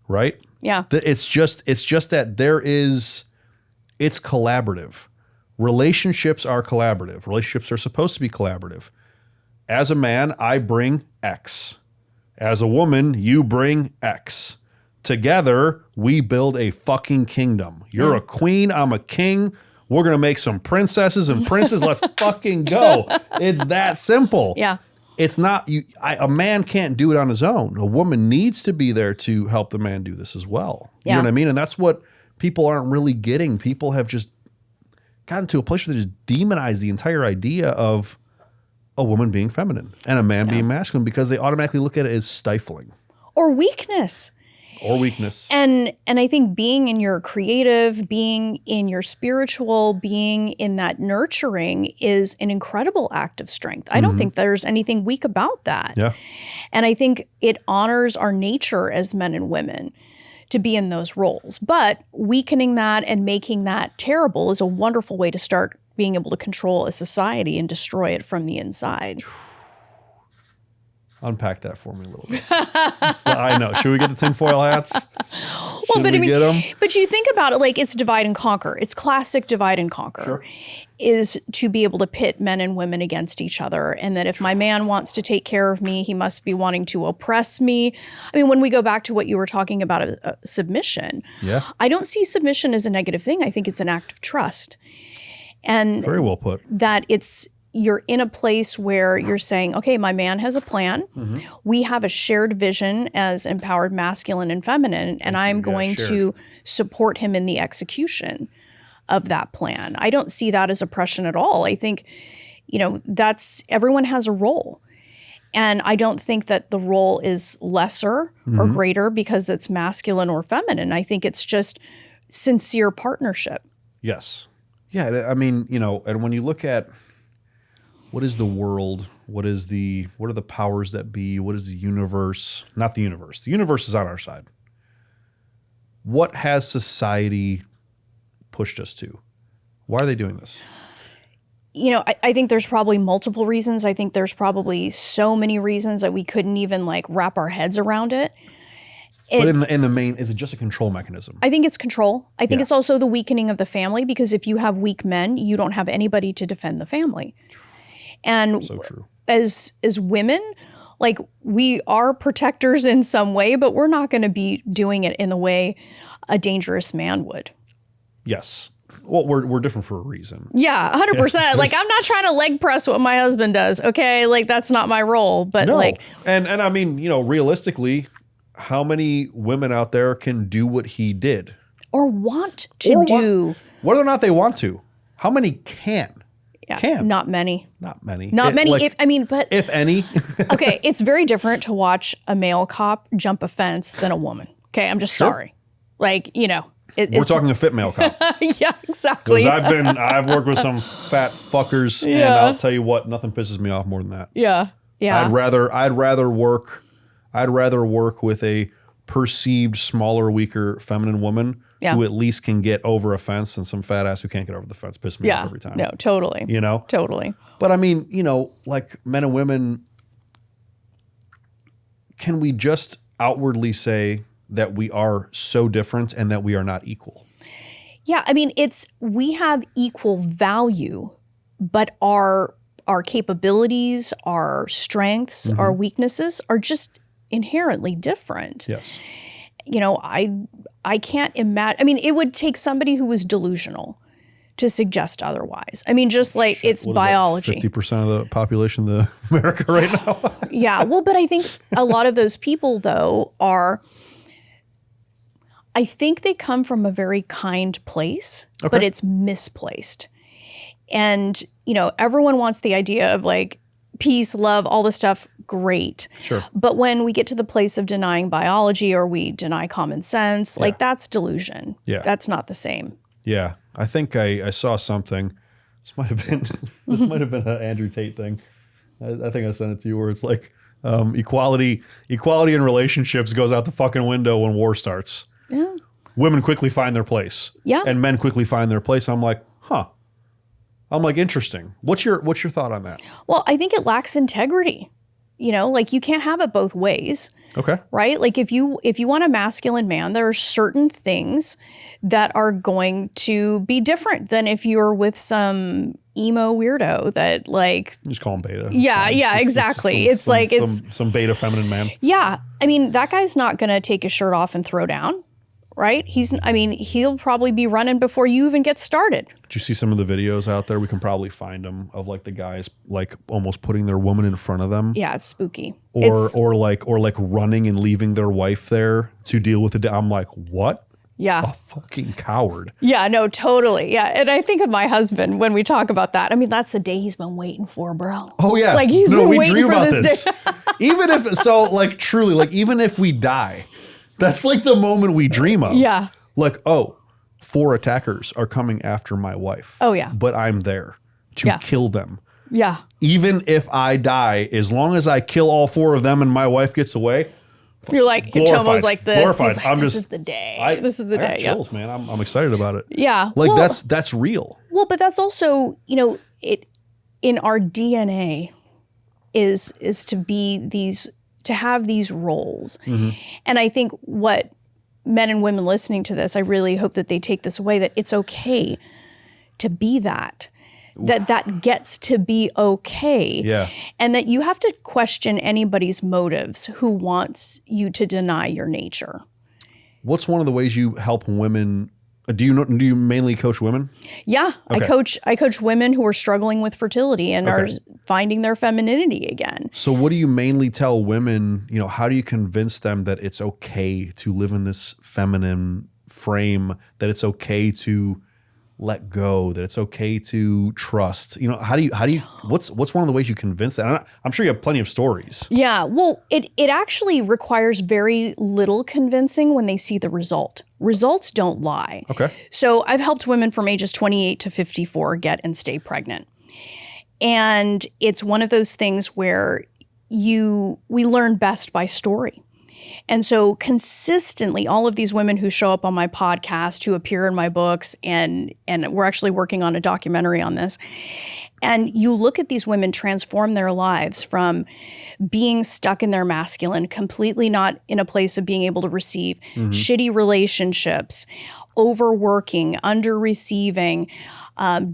Right? Yeah. It's just that it's collaborative. Relationships are collaborative. Relationships are supposed to be collaborative. As a man, I bring X. As a woman, you bring X. Together, we build a fucking kingdom. You're a queen, I'm a king. We're going to make some princesses and princes. Let's fucking go. It's that simple. Yeah. It's not, a man can't do it on his own. A woman needs to be there to help the man do this as well. You know what I mean? And that's what people aren't really getting. People have just gotten to a place where they just demonize the entire idea of a woman being feminine and a man being masculine because they automatically look at it as stifling. Or weakness. And I think being in your creative, being in your spiritual, being in that nurturing is an incredible act of strength. I don't think there's anything weak about that. Yeah. And I think it honors our nature as men and women to be in those roles. But weakening that and making that terrible is a wonderful way to start being able to control a society and destroy it from the inside. Unpack that for me a little bit. I know. Should we get the tinfoil hats? Well, but I mean, get 'em? but you think about it, like it's divide and conquer. It's classic divide and conquer. Sure. Is to be able to pit men and women against each other. And that if my man wants to take care of me, he must be wanting to oppress me. I mean, when we go back to what you were talking about, submission, Yeah. I don't see submission as a negative thing. I think it's an act of trust. And Very well put. that you're in a place where you're saying, okay, my man has a plan. We have a shared vision as empowered masculine and feminine, and I'm going to support him in the execution of that plan. I don't see that as oppression at all. I think, everyone has a role. And I don't think that the role is lesser or greater because it's masculine or feminine. I think it's just sincere partnership. Yes. Yeah. I mean, and when you look at what is the world, what are the powers that be, what is the universe? Not the universe. The universe is on our side. What has society pushed us to? Why are they doing this? I think there's probably multiple reasons. I think there's probably so many reasons that we couldn't even wrap our heads around it. But in the main, is it just a control mechanism? I think it's control. I think it's also the weakening of the family, because if you have weak men, you don't have anybody to defend the family. And so true. As women, we are protectors in some way, but we're not going to be doing it in the way a dangerous man would. Yes. Well, we're different for a reason. Yeah, 100%. I'm not trying to leg press what my husband does. Okay, that's not my role. But no. And I mean, realistically, how many women out there can do what he did or want to do? Whether or not they want to, how many can? Yeah, can. Not many. Not many. Not many. If any. Okay, it's very different to watch a male cop jump a fence than a woman. Okay, I'm just sorry. We're talking a fit male cop. Yeah, exactly. Because I've worked with some fat fuckers, and I'll tell you what, nothing pisses me off more than that. Yeah, yeah. I'd rather work with a perceived smaller, weaker, feminine woman who at least can get over a fence than some fat ass who can't get over the fence. Piss me off every time. No, totally. Totally. But I mean, men and women, can we just outwardly say that we are so different and that we are not equal? Yeah, I mean, we have equal value, but our capabilities, our strengths, our weaknesses are just inherently different. Yes. I can't imagine. I mean, it would take somebody who was delusional to suggest otherwise. I mean, just it's biology. 50% of the population of America right now. Yeah. Well, but I think a lot of those people, though, I think they come from a very kind place, but it's misplaced. And, everyone wants the idea of peace, love, all this stuff. Great. Sure. But when we get to the place of denying biology or we deny common sense, that's delusion. Yeah. That's not the same. Yeah. I think I saw something. This might have been an Andrew Tate thing. I think I sent it to you, where it's equality in relationships goes out the fucking window when war starts. Yeah. Women quickly find their place. Yeah. And men quickly find their place. I'm like, interesting. What's your thought on that? Well, I think it lacks integrity. You can't have it both ways. Okay. Right? If you want a masculine man, there are certain things that are going to be different than if you're with some emo weirdo that just call him beta. Yeah, exactly. Some beta feminine man. Yeah. I mean, that guy's not going to take his shirt off and throw down. Right? He'll probably be running before you even get started. Did you see some of the videos out there? We can probably find them of the guys almost putting their woman in front of them. Yeah, it's spooky. Or running and leaving their wife there to deal with it. I'm like, what? Yeah. A fucking coward. Yeah, no, totally. Yeah. And I think of my husband when we talk about that. I mean, that's the day he's been waiting for, bro. Oh yeah. He's been waiting for this day. Even if truly, even if we die, that's the moment we dream of. Yeah. 4 attackers are coming after my wife. Oh, yeah. But I'm there to kill them. Yeah. Even if I die, as long as I kill all 4 of them and my wife gets away. You're Tomo's like this. Glorified. This is the day. This is the day. Got chills, man. I'm excited about it. Yeah. That's real. Well, but that's also, it in our DNA, is to have these roles. And I think what men and women listening to this, I really hope that they take this away, that it's okay to be that gets to be okay. Yeah. And that you have to question anybody's motives who wants you to deny your nature. What's one of the ways you help women? Do you mainly coach women? Yeah, okay. I coach women who are struggling with fertility and are finding their femininity again. So what do you mainly tell women, how do you convince them that it's okay to live in this feminine frame, that it's okay to let go, that it's okay to trust? What's one of the ways you convince that? I'm sure you have plenty of stories. Yeah, well, it actually requires very little convincing when they see the result. Results don't lie. Okay. So I've helped women from ages 28 to 54 get and stay pregnant. And it's one of those things where we learn best by story. And so consistently, all of these women who show up on my podcast, who appear in my books, and we're actually working on a documentary on this. And you look at these women transform their lives from being stuck in their masculine, completely not in a place of being able to receive, shitty relationships, overworking, under-receiving,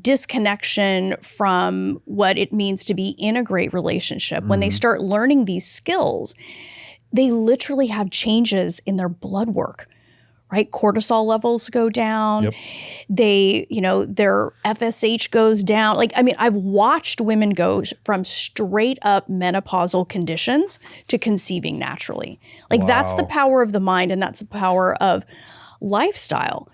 disconnection from what it means to be in a great relationship. When they start learning these skills, they literally have changes in their blood work, right? Cortisol levels go down. Yep. Their FSH goes down. I've watched women go from straight up menopausal conditions to conceiving naturally. That's the power of the mind, and that's the power of lifestyle.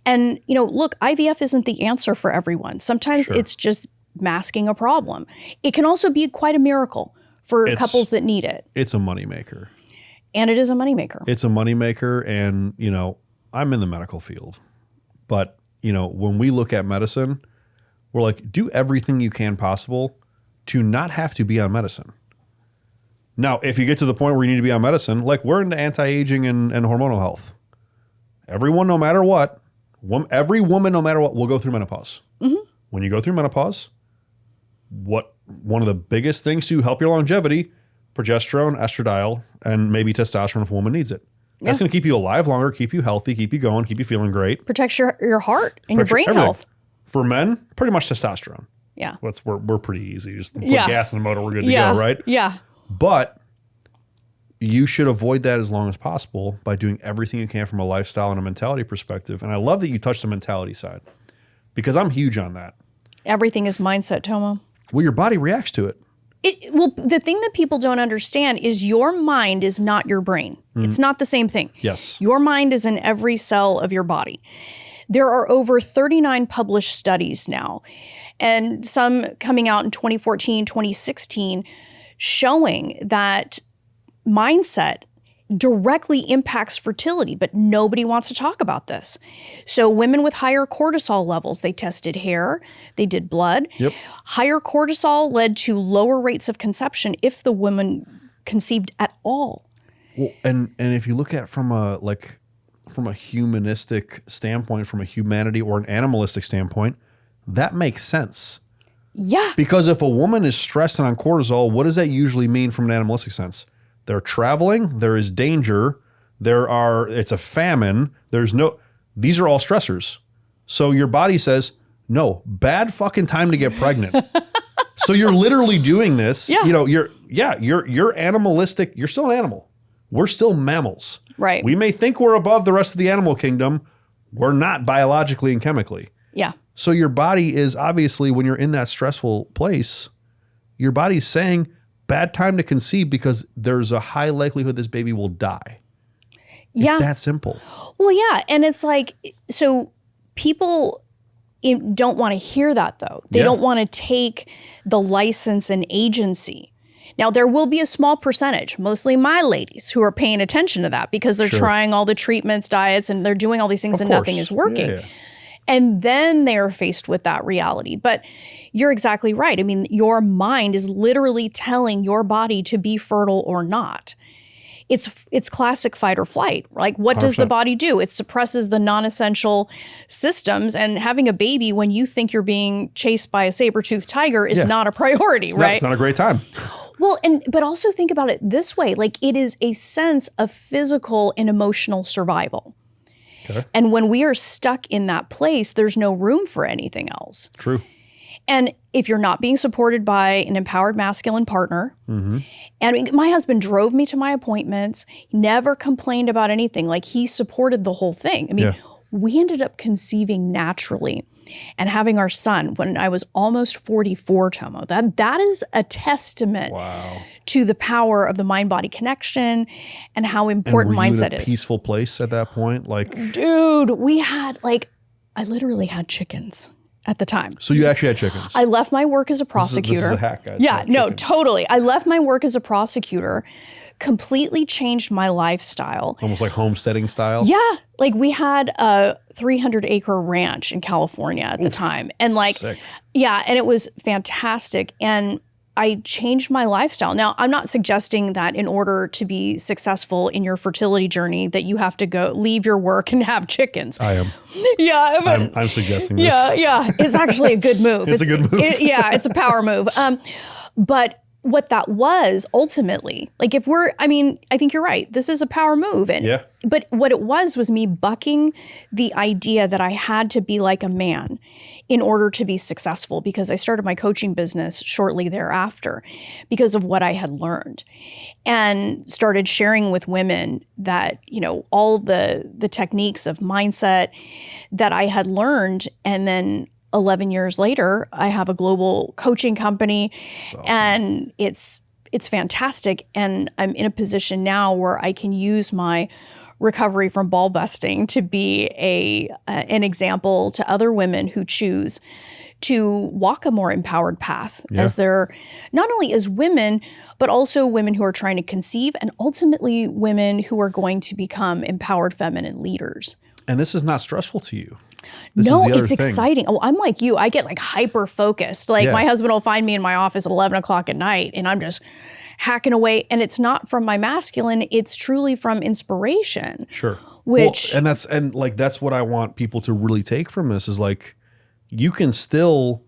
And, look, IVF isn't the answer for everyone. Sometimes it's just masking a problem. It can also be quite a miracle for couples that need it. It's a moneymaker. And it is a moneymaker. It's a moneymaker. And, I'm in the medical field. But, when we look at medicine, we're like, do everything you can possible to not have to be on medicine. Now, if you get to the point where you need to be on medicine, we're into anti-aging and hormonal health. Everyone, no matter what, every woman, no matter what, will go through menopause. When you go through menopause, one of the biggest things to help your longevity, progesterone, estradiol, and maybe testosterone if a woman needs it. That's going to keep you alive longer, keep you healthy, keep you going, keep you feeling great. Protects your heart and your brain health. For men, pretty much testosterone. Yeah. We're pretty easy. Just put gas in the motor, we're good to go, right? Yeah. But you should avoid that as long as possible by doing everything you can from a lifestyle and a mentality perspective. And I love that you touched the mentality side because I'm huge on that. Everything is mindset, Tomo. Well, your body reacts to it. The thing that people don't understand is your mind is not your brain. It's not the same thing. Yes. Your mind is in every cell of your body. There are over 39 published studies now, and some coming out in 2014, 2016, showing that mindset directly impacts fertility, but nobody wants to talk about this. So women with higher cortisol levels, they tested hair, they did blood. Yep. Higher cortisol led to lower rates of conception if the woman conceived at all. Well, and if you look at it from a humanistic standpoint, from a humanity or an animalistic standpoint, that makes sense. Yeah. Because if a woman is stressed and on cortisol, what does that usually mean from an animalistic sense? They're traveling, there is danger, it's a famine, these are all stressors. So your body says, no, bad fucking time to get pregnant. So you're literally doing this. Yeah. You're animalistic, you're still an animal. We're still mammals. Right. We may think we're above the rest of the animal kingdom. We're not biologically and chemically. Yeah. So your body is obviously, when you're in that stressful place, your body's saying, bad time to conceive because there's a high likelihood this baby will die. Yeah. It's that simple. Well, yeah. And it's so people don't want to hear that, though. They don't want to take the license and agency. Now, there will be a small percentage, mostly my ladies, who are paying attention to that because they're trying all the treatments, diets, and they're doing all these things and nothing is working. Yeah. And then they are faced with that reality. But you're exactly right. I mean, your mind is literally telling your body to be fertile or not. It's classic fight or flight. What 100%. Does the body do? It suppresses the non-essential systems, and having a baby when you think you're being chased by a saber-toothed tiger is not a priority, right? It's not a great time. Well, but also think about it this way, like it is a sense of physical and emotional survival. Okay. And when we are stuck in that place, there's no room for anything else. True. And if you're not being supported by an empowered masculine partner, and my husband drove me to my appointments, never complained about anything. Like he supported the whole thing. I mean, we ended up conceiving naturally and having our son when I was almost 44, Tomo. That is a testament to the power of the mind-body connection and how important mindset is. Peaceful place at that point? Like, dude, we had I literally had chickens at the time. So you actually had chickens? I left my work as a prosecutor. This is a hack, guys. Yeah, no, totally. I left my work as a prosecutor, completely changed my lifestyle. Almost like homesteading style? Yeah. Like we had a 300-acre ranch in California at the time. And sick. Yeah, and it was fantastic. And I changed my lifestyle. Now, I'm not suggesting that in order to be successful in your fertility journey that you have to go leave your work and have chickens. I am. Yeah. But, I'm suggesting this. Yeah. It's actually a good move. It's a good move. It's a power move. But what that was ultimately, like I think you're right. This is a power move. But what it was me bucking the idea that I had to be like a man in order to be successful, because I started my coaching business shortly thereafter because of what I had learned and started sharing with women that, all the techniques of mindset that I had learned. And then 11 years later, I have a global coaching company. That's awesome. And it's fantastic. And I'm in a position now where I can use my recovery from ball busting to be an example to other women who choose to walk a more empowered path as they're not only as women, but also women who are trying to conceive and ultimately women who are going to become empowered feminine leaders. And this is not stressful to you. No, it's exciting. Oh, I'm like you. I get hyper focused. My husband will find me in my office at 11 o'clock at night and I'm just hacking away. And it's not from my masculine. It's truly from inspiration. Sure. That's what I want people to really take from this is you can still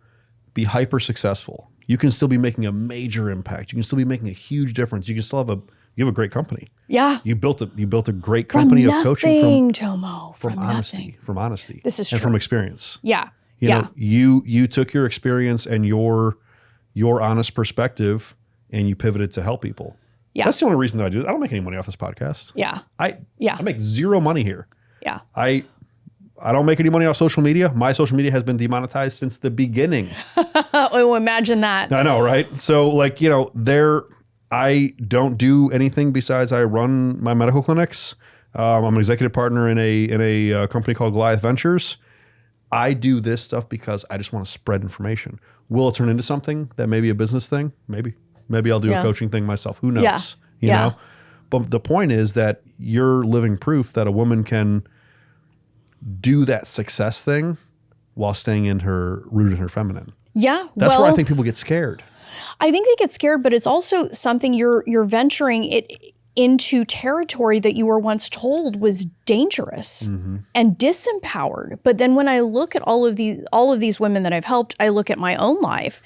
be hyper successful. You can still be making a major impact. You can still be making a huge difference. You can still have a great company. Yeah. You built a great company of coaching from honesty. From honesty. This is true. And from experience. Yeah. You took your experience and your honest perspective and you pivoted to help people. Yeah. That's the only reason that I do it. I don't make any money off this podcast. Yeah. I make zero money here. Yeah. I don't make any money off social media. My social media has been demonetized since the beginning. Oh, imagine that. I know, right? So I don't do anything besides I run my medical clinics. I'm an executive partner in a company called Goliath Ventures. I do this stuff because I just want to spread information. Will it turn into something that may be a business thing? Maybe. Maybe I'll do a coaching thing myself. Who knows? You know? But the point is that you're living proof that a woman can do that success thing while staying rooted in her feminine. Yeah. That's where I think people get scared. I think they get scared, but it's also something you're venturing it into territory that you were once told was dangerous and disempowered. But then when I look at all of these women that I've helped, I look at my own life.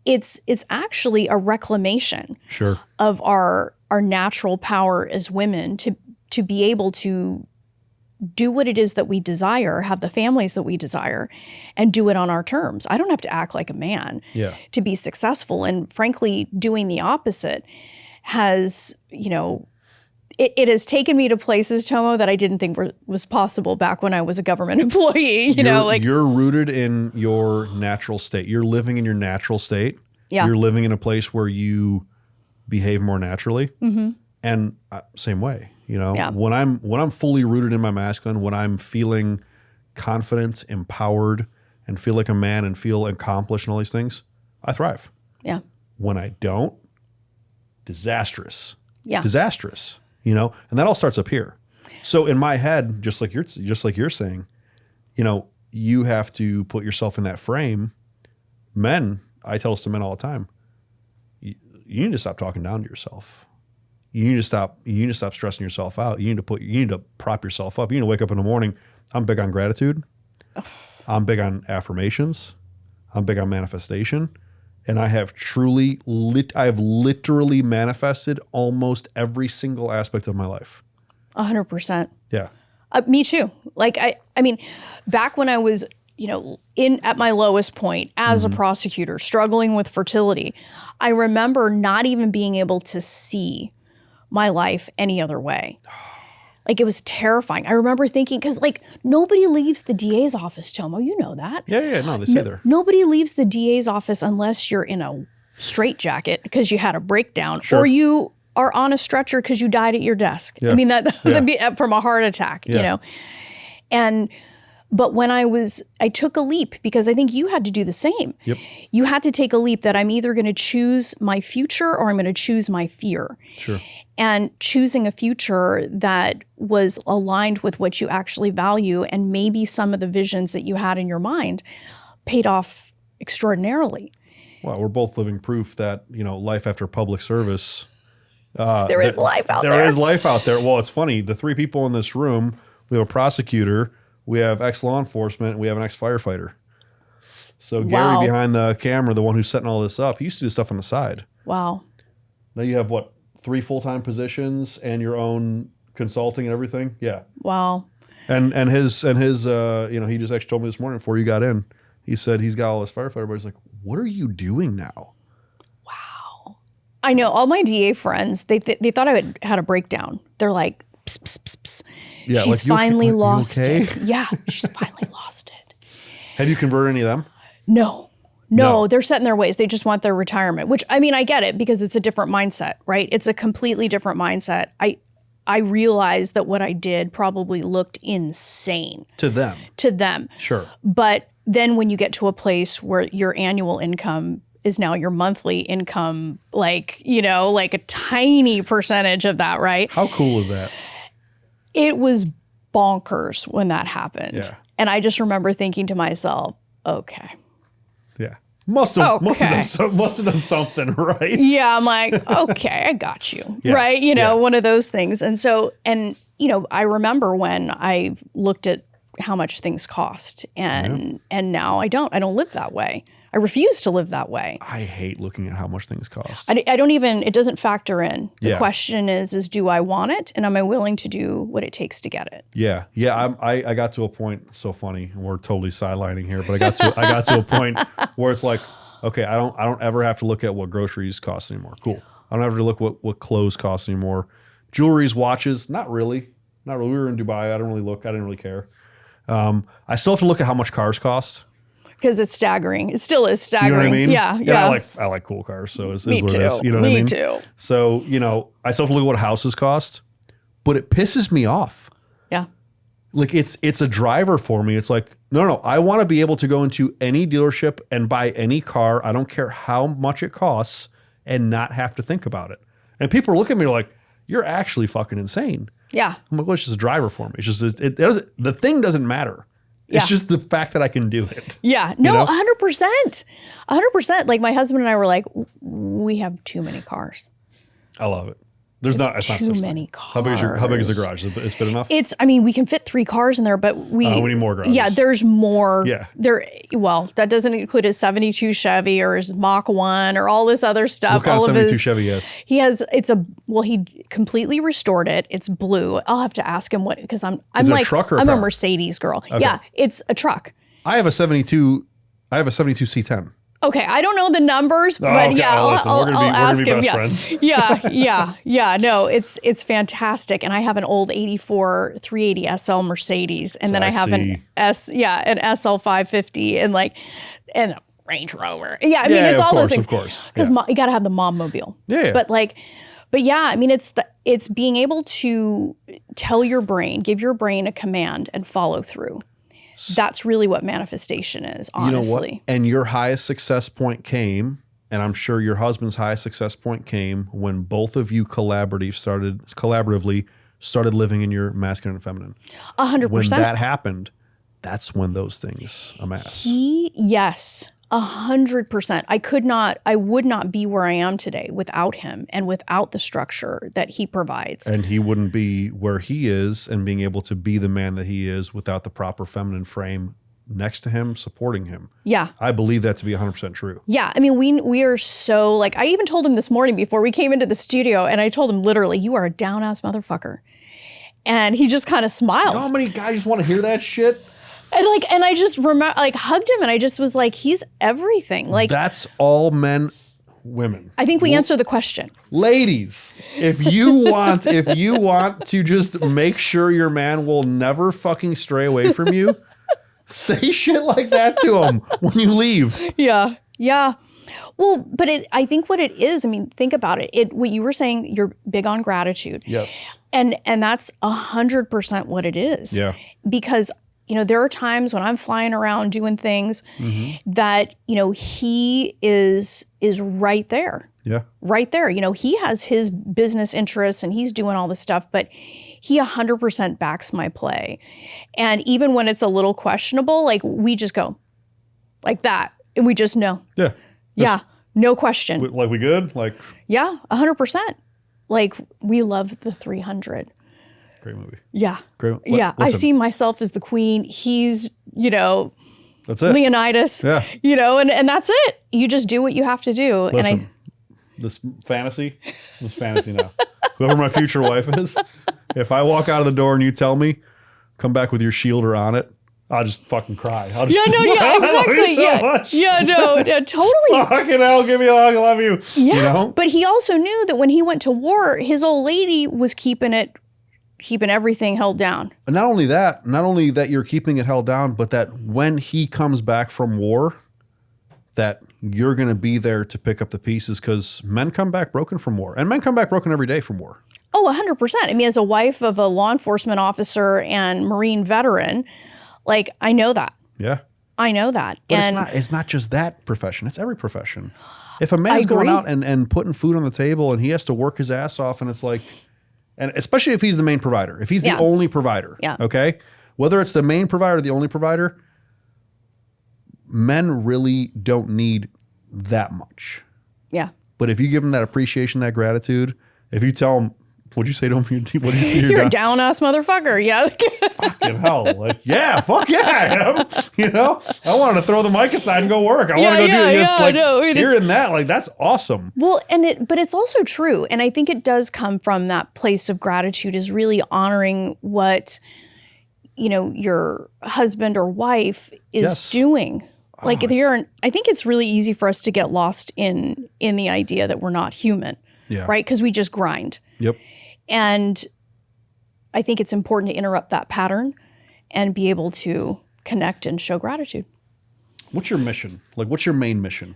It's actually a reclamation of our natural power as women to be able to do what it is that we desire, have the families that we desire, and do it on our terms. I don't have to act like a man to be successful. And frankly, doing the opposite has, it has taken me to places, Tomo, that I didn't think was possible back when I was a government employee. You're rooted in your natural state. You're living in your natural state. Yeah. You're living in a place where you behave more naturally. Mm-hmm. And same way. When I'm fully rooted in my masculine, when I'm feeling confident, empowered, and feel like a man and feel accomplished and all these things, I thrive. Yeah. When I don't, disastrous. Yeah. Disastrous. And that all starts up here. So in my head, just like you're saying, you have to put yourself in that frame. Men, I tell this to men all the time, you need to stop talking down to yourself. You need to stop stressing yourself out. You need to prop yourself up. You need to wake up in the morning. I'm big on gratitude. I'm big on affirmations. I'm big on manifestation. And I have I have literally manifested almost every single aspect of my life. 100%. Yeah. Me too. Like, I mean, back when I was, at my lowest point as a prosecutor, struggling with fertility, I remember not even being able to see my life any other way. Like, it was terrifying. I remember thinking, because nobody leaves the DA's office, Tomo, you know that. Yeah, no, they say there. Nobody leaves the DA's office unless you're in a straitjacket because you had a breakdown, or you are on a stretcher because you died at your desk. Yeah. I mean, that'd be from a heart attack, But when I took a leap, because I think you had to do the same. Yep. You had to take a leap that I'm either going to choose my future or I'm going to choose my fear. Sure. And choosing a future that was aligned with what you actually value, and maybe some of the visions that you had in your mind paid off extraordinarily. Well, we're both living proof that, life after public service. There is life out there. There is life out there. Well, it's funny. The three people in this room, we have a prosecutor, we have ex-law enforcement, and we have an ex-firefighter. So Wow. Gary behind the camera, the one who's setting all this up, he used to do stuff on the side. Wow. Now you have, 3 full-time positions and your own consulting and everything? Yeah. Wow. And his he just actually told me this morning before you got in, he said he's got all his firefighter, but he's like, what are you doing now? Wow. I know all my DA friends, they thought I had a breakdown. They're like, psst, psst, psst, psst. Yeah, she's like, finally you lost okay? it. Yeah, she's finally lost it. Have you converted any of them? No, No. they're set in their ways. They just want their retirement, which, I mean, I get it because it's a different mindset, right? It's a completely different mindset. I realized that what I did probably looked insane To them. to them. Sure. But then when you get to a place where your annual income is now your monthly income, like a tiny percentage of that, right? How cool is that? It was bonkers when that happened. Yeah. And I just remember thinking to myself, okay. Yeah. Must have Okay. done something, right? Yeah, I'm like, okay, I got you. Yeah, Right? yeah. One of those things. And so, I remember when I looked at how much things cost and now I don't live that way. I refuse to live that way. I hate looking at how much things cost. I don't even, it doesn't factor in. The Yeah. question is do I want it? And am I willing to do what it takes to get it? Yeah. I got to a point, so funny, and we're totally sidelining here, but I got to a point where it's like, okay, I don't ever have to look at what groceries cost anymore. Cool. I don't have to look what clothes cost anymore. Jewelries, watches, not really. We were in Dubai. I didn't really care. I still have to look at how much cars cost. Because it's staggering. It still is You know staggering. what I mean? Yeah. And I like cool cars, so it's Me what too. it is. You know what I Me mean? too. So, I still have to look at what houses cost, but it pisses me off. Yeah. Like it's a driver for me. It's like, no, I want to be able to go into any dealership and buy any car. I don't care how much it costs and not have to think about it. And people are looking at me like, you're actually fucking insane. Yeah. I'm like, well, it's just a driver for me. It's just, it doesn't, the thing doesn't matter. It's Yeah. just the fact that I can do it. Yeah. No, know? 100%. 100%. Like my husband and I were like, we have too many cars. I love it. It's not Too such thing. many How big is the cars. garage? Is it fit enough? We can fit 3 cars in there, but we need more garages. Yeah, there's more. Yeah. That doesn't include his 72 Chevy or his Mach 1 or all this other stuff. What kind all of of 72 his, Chevy is? He has, he completely restored it. It's blue. I'll have to ask him because I'm Is it a like, truck or a I'm a car? Mercedes girl. Yeah, it's a truck. I have a 72 C10. Okay, I don't know the numbers, but okay. yeah, Oh, listen, we're gonna be I'll ask him. best Yeah. friends. Yeah. No, it's fantastic, and I have an old '84 380 SL Mercedes, and then I have an an SL 550, and a Range Rover. Yeah, I mean it's all those things. Of course, because you got to have the mom mobile. Yeah. But yeah, I mean it's being able to tell your brain, give your brain a command, and follow through. That's really what manifestation is, honestly. You know what? And your highest success point came, and I'm sure your husband's highest success point came when both of you collaboratively started living in your masculine and feminine. 100%. When that happened, that's when those things amass. Yes, 100%. I would not be where I am today without him and without the structure that he provides. And he wouldn't be where he is and being able to be the man that he is without the proper feminine frame next to him, supporting him. Yeah. I believe that to be 100% true. Yeah. I mean, we are so like, I even told him this morning before we came into the studio, and I told him literally, you are a down ass motherfucker. And he just kind of smiled. You know how many guys want to hear that shit? And I just remember, like, hugged him, and I just was like, he's everything. Like, that's all men, women. I think we answer the question. Ladies, if you want to just make sure your man will never fucking stray away from you, say shit like that to him when you leave. Yeah. Yeah. Well, but I think what it is, I mean, think about it. What you were saying, you're big on gratitude. Yes. And that's 100% what it is. Yeah. Because, you know, there are times when I'm flying around doing things that, you know, he is right there. Yeah. Right there. You know, he has his business interests and he's doing all this stuff, but he 100% backs my play. And even when it's a little questionable, like, we just go like that. And we just know. Yeah. Yeah. No question. Like, we good? Like, yeah, 100%. Like, we love the 300. great movie. Yeah. Great. Yeah. I Listen, see myself as the queen. He's, you know, that's it. Leonidas. Yeah. You know, and that's it. You just do what you have to do. Listen, this is fantasy now. Whoever my future wife is, if I walk out of the door and you tell me, come back with your shield or on it, I'll just fucking cry. I'll just, exactly. Yeah, totally. Fucking hell, give me a hug, I love you. Yeah. You know? But he also knew that when he went to war, his old lady was keeping everything held down. And not only that you're keeping it held down, but that when he comes back from war, that you're going to be there to pick up the pieces, because men come back broken from war, and men come back broken every day from war. Oh, 100%. I mean, as a wife of a law enforcement officer and Marine veteran, like, I know that. Yeah. I know that. But and it's not just that profession. It's every profession. If a man's going out and putting food on the table and he has to work his ass off, and it's like, and especially if he's the main provider, if he's the only provider, okay? Whether it's the main provider or the only provider, men really don't need that much. Yeah. But if you give them that appreciation, that gratitude, if you tell them, what'd you say to him? What did you say? You're a down ass motherfucker. Yeah. Fucking hell. Like, yeah, fuck yeah, I am. You know, I wanted to throw the mic aside and go work. I want to go do it. It's like, hearing that, like, that's awesome. Well, but it's also true. And I think it does come from that place of gratitude, is really honoring what, you know, your husband or wife is doing. Like, I think it's really easy for us to get lost in the idea that we're not human. Yeah. Right? Because we just grind. Yep. And I think it's important to interrupt that pattern and be able to connect and show gratitude. What's your mission? Like, what's your main mission?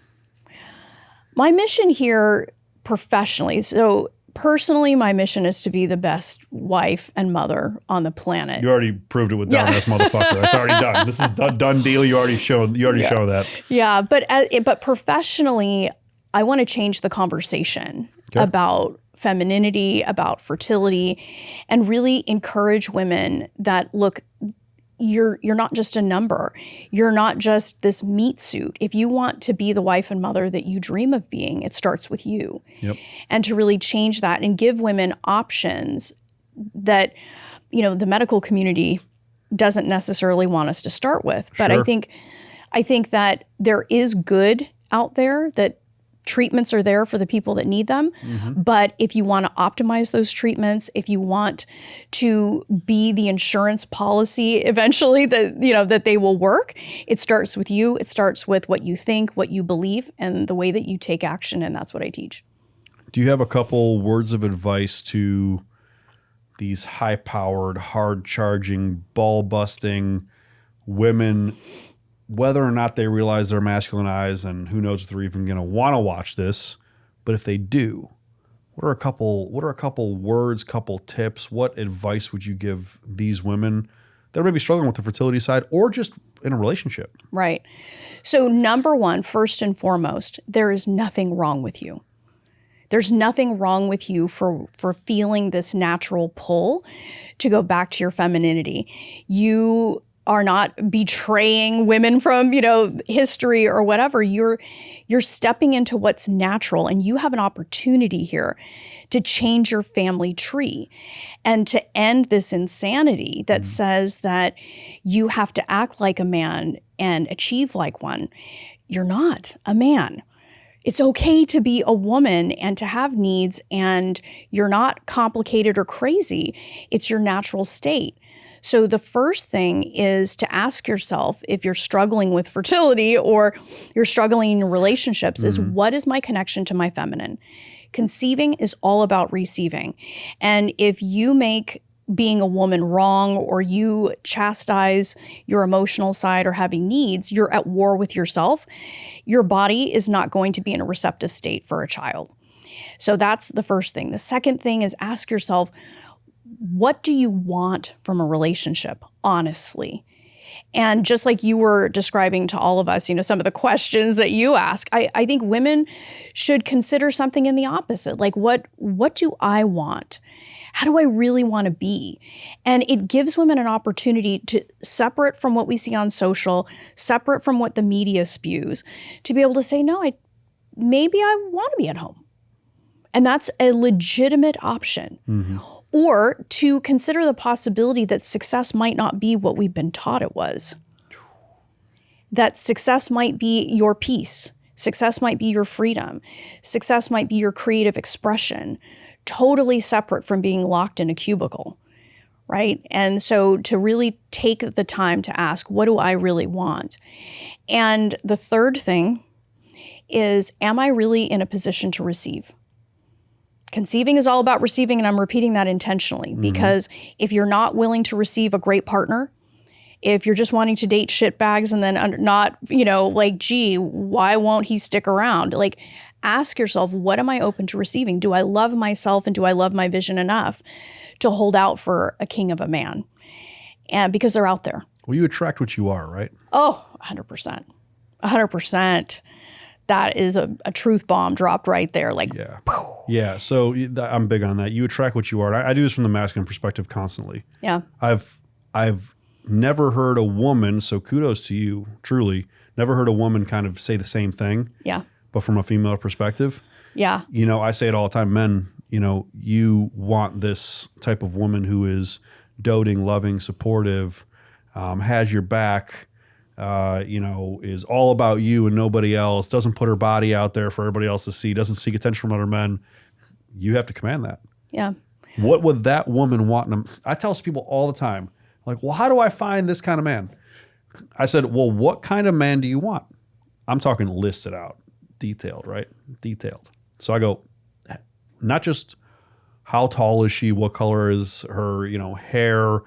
My mission here professionally, so personally, my mission is to be the best wife and mother on the planet. You already proved it with down ass motherfucker. It's already done. This is a done deal. You already show that. Yeah, but professionally, I want to change the conversation about femininity, about fertility, and really encourage women that, look, you're not just a number. You're not just this meat suit. If you want to be the wife and mother that you dream of being, it starts with you. Yep. And to really change that and give women options that, you know, the medical community doesn't necessarily want us to start with. But I think that there is good out there, that treatments are there for the people that need them. Mm-hmm. But if you want to optimize those treatments, if you want to be the insurance policy eventually that, you know, that they will work, it starts with you. It starts with what you think, what you believe, and the way that you take action. And that's what I teach. Do you have a couple words of advice to these high-powered, hard-charging, ball-busting women, whether or not they realize their masculine eyes, and who knows if they're even going to want to watch this, but if they do, what are a couple words, couple tips, what advice would you give these women that are maybe struggling with the fertility side or just in a relationship? Right. So number one, first and foremost, there is nothing wrong with you. There's nothing wrong with you for feeling this natural pull to go back to your femininity. You are not betraying women from, history or whatever. You're stepping into what's natural, and you have an opportunity here to change your family tree and to end this insanity that says that you have to act like a man and achieve like one. You're not a man. It's okay to be a woman and to have needs, and you're not complicated or crazy. It's your natural state. So the first thing is to ask yourself, if you're struggling with fertility or you're struggling in relationships, is what is my connection to my feminine? Conceiving is all about receiving. And if you make being a woman wrong, or you chastise your emotional side or having needs, you're at war with yourself. Your body is not going to be in a receptive state for a child. So that's the first thing. The second thing is ask yourself, what do you want from a relationship, honestly? And just like you were describing to all of us, some of the questions that you ask, I think women should consider something in the opposite. Like, what do I want? How do I really want to be? And it gives women an opportunity to separate from what we see on social, separate from what the media spews, to be able to say, no, maybe I want to be at home. And that's a legitimate option. Or to consider the possibility that success might not be what we've been taught it was. That success might be your peace. Success might be your freedom. Success might be your creative expression, totally separate from being locked in a cubicle, right? And so to really take the time to ask, what do I really want? And the third thing is, am I really in a position to receive? Conceiving is all about receiving, and I'm repeating that intentionally, because if you're not willing to receive a great partner, if you're just wanting to date shitbags and then not, gee, why won't he stick around? Like, ask yourself, what am I open to receiving? Do I love myself and do I love my vision enough to hold out for a king of a man? And because they're out there. Well, you attract what you are, right? Oh, 100%. 100%. That is a truth bomb dropped right there. Like, yeah. So I'm big on that. You attract what you are. I do this from the masculine perspective constantly. Yeah. I've never heard a woman, so kudos to you, truly, never heard a woman kind of say the same thing. Yeah. But from a female perspective. Yeah. I say it all the time, men, you want this type of woman who is doting, loving, supportive, has your back, is all about you and nobody else, doesn't put her body out there for everybody else to see, doesn't seek attention from other men. You have to command that. Yeah. What would that woman want? I tell people all the time, like, well, how do I find this kind of man? I said, well, what kind of man do you want? I'm talking listed out, detailed, right? Detailed. So I go, not just how tall is she, what color is her, hair,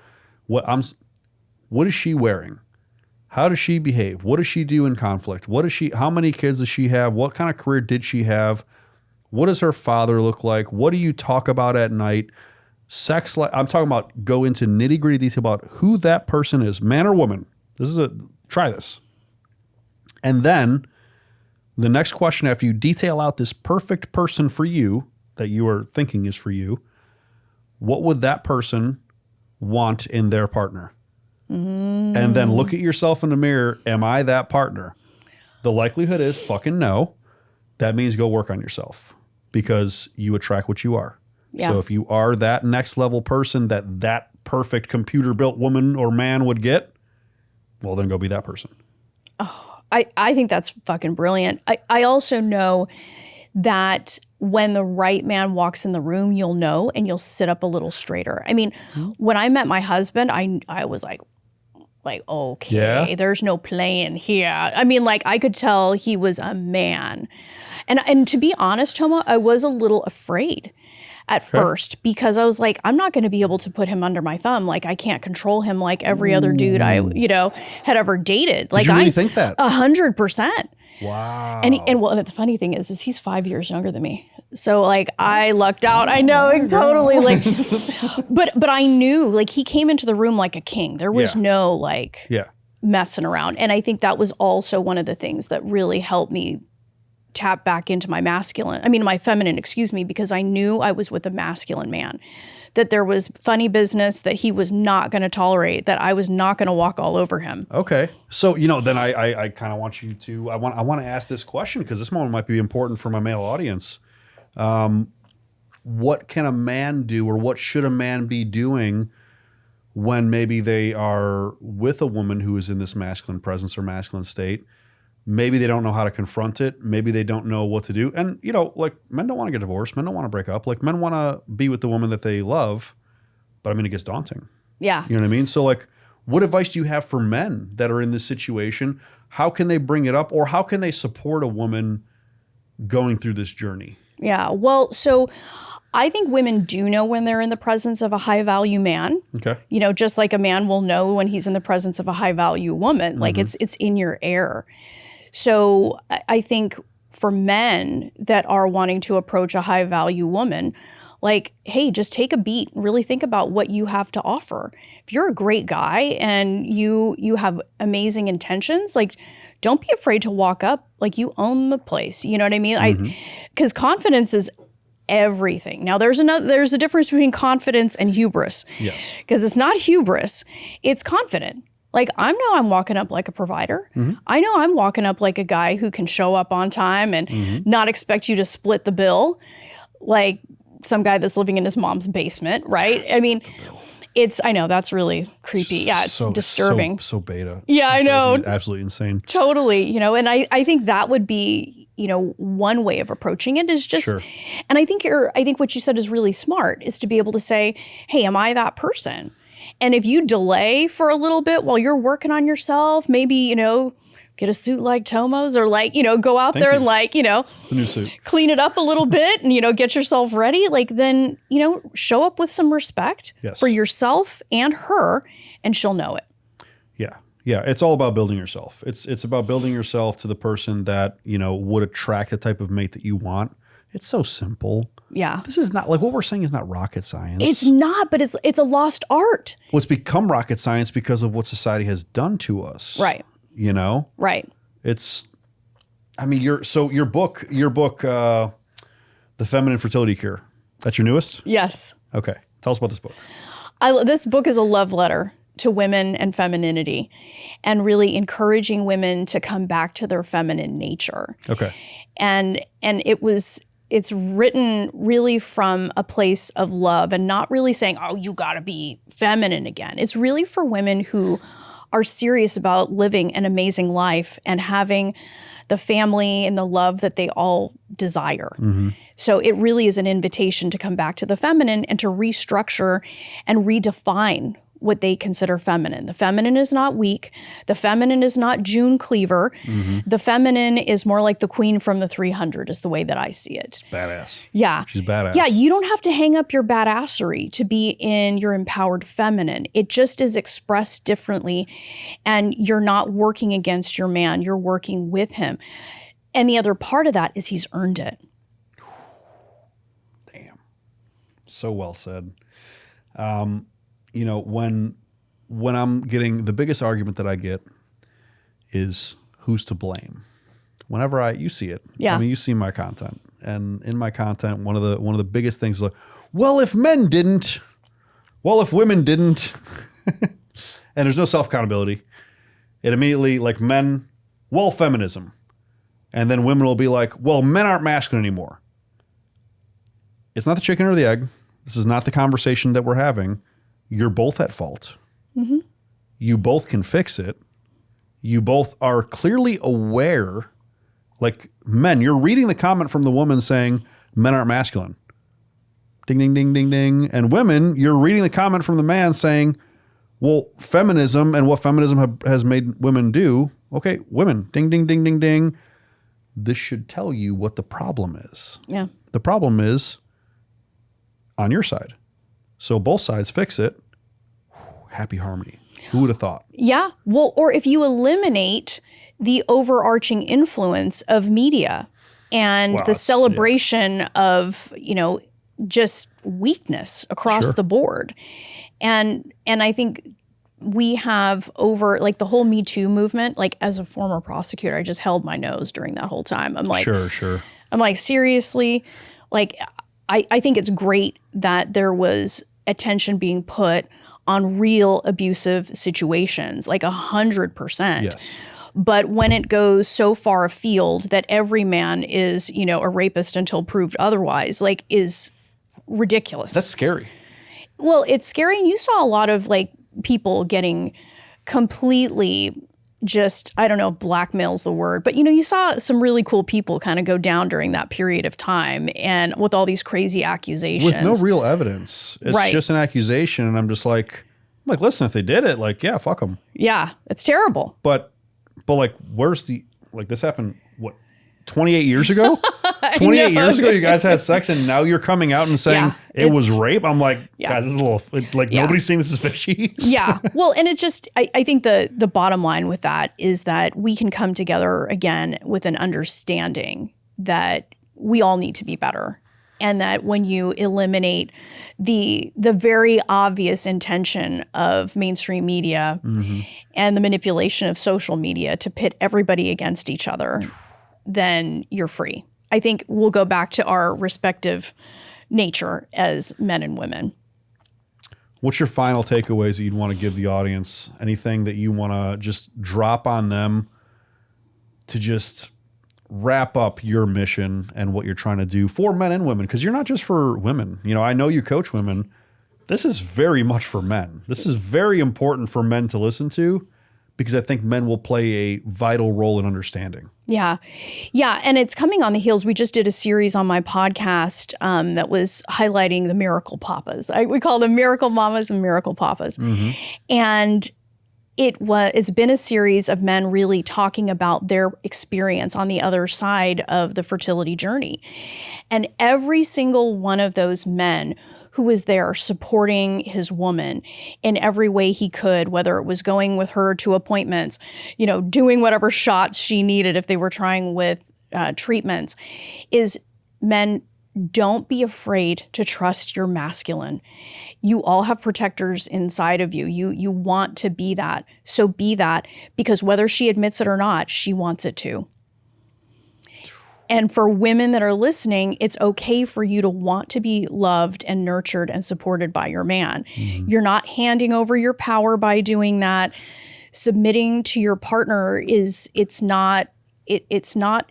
what is she wearing? How does she behave? What does she do in conflict? How many kids does she have? What kind of career did she have? What does her father look like? What do you talk about at night? Sex life. I'm talking about, go into nitty gritty detail about who that person is, man or woman. Try this. And then the next question, after you detail out this perfect person for you that you are thinking is for you, what would that person want in their partner? And then look at yourself in the mirror. Am I that partner? The likelihood is fucking no. That means go work on yourself, because you attract what you are. Yeah. So if you are that next level person that perfect computer built woman or man would get, well, then go be that person. Oh, I think that's fucking brilliant. I also know that when the right man walks in the room, you'll know, and you'll sit up a little straighter. I mean, when I met my husband, I was like, okay, there's no playing here. I mean, I could tell he was a man. And to be honest, Tomo, I was a little afraid at first, because I was like, I'm not going to be able to put him under my thumb. Like, I can't control him like every other dude I, had ever dated. Like, did you really think that? 100%. Wow. And the funny thing is he's 5 years younger than me. So I lucked out. I know, totally. But I knew, he came into the room like a king. There was no messing around. And I think that was also one of the things that really helped me tap back into my feminine, excuse me, because I knew I was with a masculine man, that there was funny business that he was not going to tolerate, that I was not going to walk all over him. Okay. So, then I kind of want you to, I want to ask this question because this moment might be important for my male audience. What can a man do, or what should a man be doing when maybe they are with a woman who is in this masculine presence or masculine state? Maybe they don't know how to confront it. Maybe they don't know what to do. And, like, men don't want to get divorced. Men don't want to break up. Like, men want to be with the woman that they love. But, it gets daunting. Yeah. You know what I mean? So, like, what advice do you have for men that are in this situation? How can they bring it up, or how can they support a woman going through this journey? Yeah. Well, so I think women do know when they're in the presence of a high value man. Okay. Just like a man will know when he's in the presence of a high value woman. Like it's in your air. So I think for men that are wanting to approach a high value woman, like, hey, just take a beat, really think about what you have to offer. If you're a great guy and you have amazing intentions, like, don't be afraid to walk up like you own the place. You know what I mean? Because confidence is everything. Now there's a difference between confidence and hubris. Yes. Because it's not hubris, it's confident. Like, I know I'm walking up like a provider. I know I'm walking up like a guy who can show up on time and not expect you to split the bill like some guy that's living in his mom's basement, right? I mean, I know that's really creepy. Yeah, it's disturbing. So beta. Yeah, I know. Absolutely insane. Totally. And I think that would be, one way of approaching it is just, Sure. And I think what you said is really smart, is to be able to say, hey, am I that person? And if you delay for a little bit while you're working on yourself, maybe, get a suit like Tomo's, or like, go out there and like, it's a new suit. Clean it up a little bit and, get yourself ready. Like, then, show up with some respect for yourself and her, and she'll know it. Yeah. Yeah. It's all about building yourself. It's about building yourself to the person that, would attract the type of mate that you want. It's so simple. Yeah. This is not, like, what we're saying is not rocket science. It's not, but it's a lost art. Well, it's become rocket science because of what society has done to us. Right. Right. It's, your book, The Feminine Fertility Cure, that's your newest? Yes. Okay. Tell us about this book. This book is a love letter to women and femininity, and really encouraging women to come back to their feminine nature. Okay. And it's written really from a place of love, and not really saying, oh, you gotta be feminine again. It's really for women who are serious about living an amazing life and having the family and the love that they all desire. So it really is an invitation to come back to the feminine and to restructure and redefine what they consider feminine. The feminine is not weak. The feminine is not June Cleaver. The feminine is more like the queen from the 300 is the way that I see it. Badass. Yeah. She's badass. Yeah, you don't have to hang up your badassery to be in your empowered feminine. It just is expressed differently, and you're not working against your man. You're working with him. And the other part of that is he's earned it. Damn. So well said. When I'm getting, the biggest argument that I get is who's to blame. Whenever you see it. Yeah. You see my content, and in my content, one of the biggest things is like, well, if men didn't, well, if women didn't, and there's no self-accountability. It immediately, like, men, well, feminism. And then women will be like, well, men aren't masculine anymore. It's not the chicken or the egg. This is not the conversation that we're having. You're both at fault. You both can fix it. You both are clearly aware. Like, men, you're reading the comment from the woman saying men aren't masculine. Ding, ding, ding, ding, ding. And women, you're reading the comment from the man saying, well, feminism and what feminism has made women do. Okay, women, ding, ding, ding, ding, ding. This should tell you what the problem is. Yeah. The problem is on your side. So both sides fix it. Happy harmony. Who would have thought? Yeah. Well, or if you eliminate the overarching influence of media and the celebration of, just weakness across the board. And I think we have over like the whole Me Too movement, like as a former prosecutor, I just held my nose during that whole time. I'm like, sure. I'm like, seriously? Like, I think it's great that there was attention being put on real abusive situations, like 100%. Yes. But when it goes so far afield that every man is, you know, a rapist until proved otherwise, like, is ridiculous. That's scary. Well, it's scary. And you saw a lot of like people getting completely just, I don't know if blackmail's the word, but you know, you saw some really cool people kind of go down during that period of time and with all these crazy accusations. With no real evidence. It's just an accusation. And I'm like, listen, if they did it, like, yeah, fuck them. Yeah, it's terrible. But like, where's this happened, what, 28 years ago? 28 years ago, you guys had sex, and now you're coming out and saying it was rape? I'm like, guys, this is a little, like, nobody's saying this is fishy. Yeah. Well, and it just, I think the bottom line with that is that we can come together again with an understanding that we all need to be better. And that when you eliminate the very obvious intention of mainstream media and the manipulation of social media to pit everybody against each other, then you're free. I think we'll go back to our respective nature as men and women. What's your final takeaways that you'd want to give the audience? Anything that you want to just drop on them to just wrap up your mission and what you're trying to do for men and women? Because you're not just for women. You know, I know you coach women. This is very much for men. This is very important for men to listen to, because I think men will play a vital role in understanding. Yeah. Yeah. And it's coming on the heels. We just did a series on my podcast that was highlighting the miracle papas. We call them miracle mamas and miracle papas. And it's been a series of men really talking about their experience on the other side of the fertility journey. And every single one of those men who was there supporting his woman in every way he could, whether it was going with her to appointments, you know, doing whatever shots she needed if they were trying with treatments, is men, don't be afraid to trust your masculine. You all have protectors inside of you. You want to be that. So be that, because whether she admits it or not, she wants it too. And for women that are listening, it's okay for you to want to be loved and nurtured and supported by your man. You're not handing over your power by doing that. Submitting to your partner it's not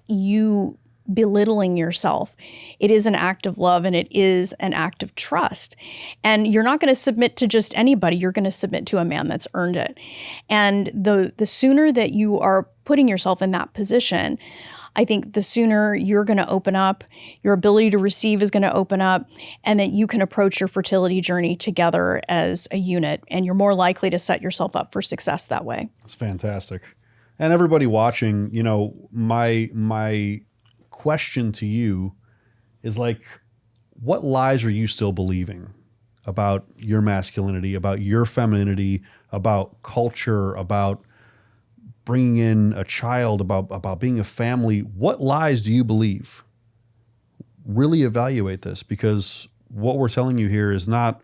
you belittling yourself. It is an act of love, and it is an act of trust. And you're not going to submit to just anybody. You're going to submit to a man that's earned it. And the sooner that you are putting yourself in that position, I think the sooner you're going to open up, your ability to receive is going to open up, and that you can approach your fertility journey together as a unit, and you're more likely to set yourself up for success that way. That's fantastic. And everybody watching, you know, my question to you is like, what lies are you still believing about your masculinity, about your femininity, about culture, about bringing in a child, about being a family? What lies do you believe? Really evaluate this, because what we're telling you here is not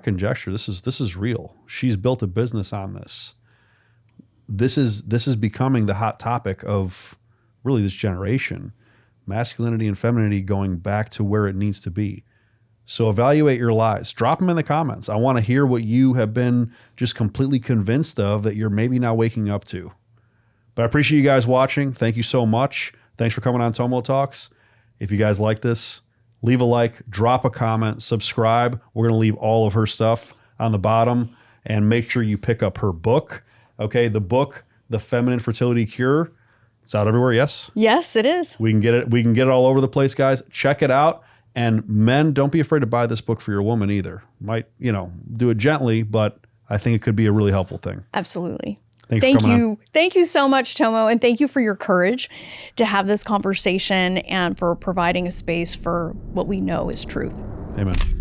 conjecture. This is real. She's built a business on this. This is becoming the hot topic of really this generation. Masculinity and femininity going back to where it needs to be. So evaluate your lies. Drop them in the comments. I want to hear what you have been just completely convinced of that you're maybe now waking up to. But I appreciate you guys watching. Thank you so much. Thanks for coming on Tomo Talks. If you guys like this, leave a like, drop a comment, subscribe. We're going to leave all of her stuff on the bottom, and make sure you pick up her book. Okay, the book, The Feminine Fertility Cure. It's out everywhere, yes? Yes, it is. We can get it all over the place, guys. Check it out. And men, don't be afraid to buy this book for your woman either. Might, you know, do it gently, but I think it could be a really helpful thing. Absolutely. Thank you. Thank you so much, Tomo. And thank you for your courage to have this conversation and for providing a space for what we know is truth. Amen.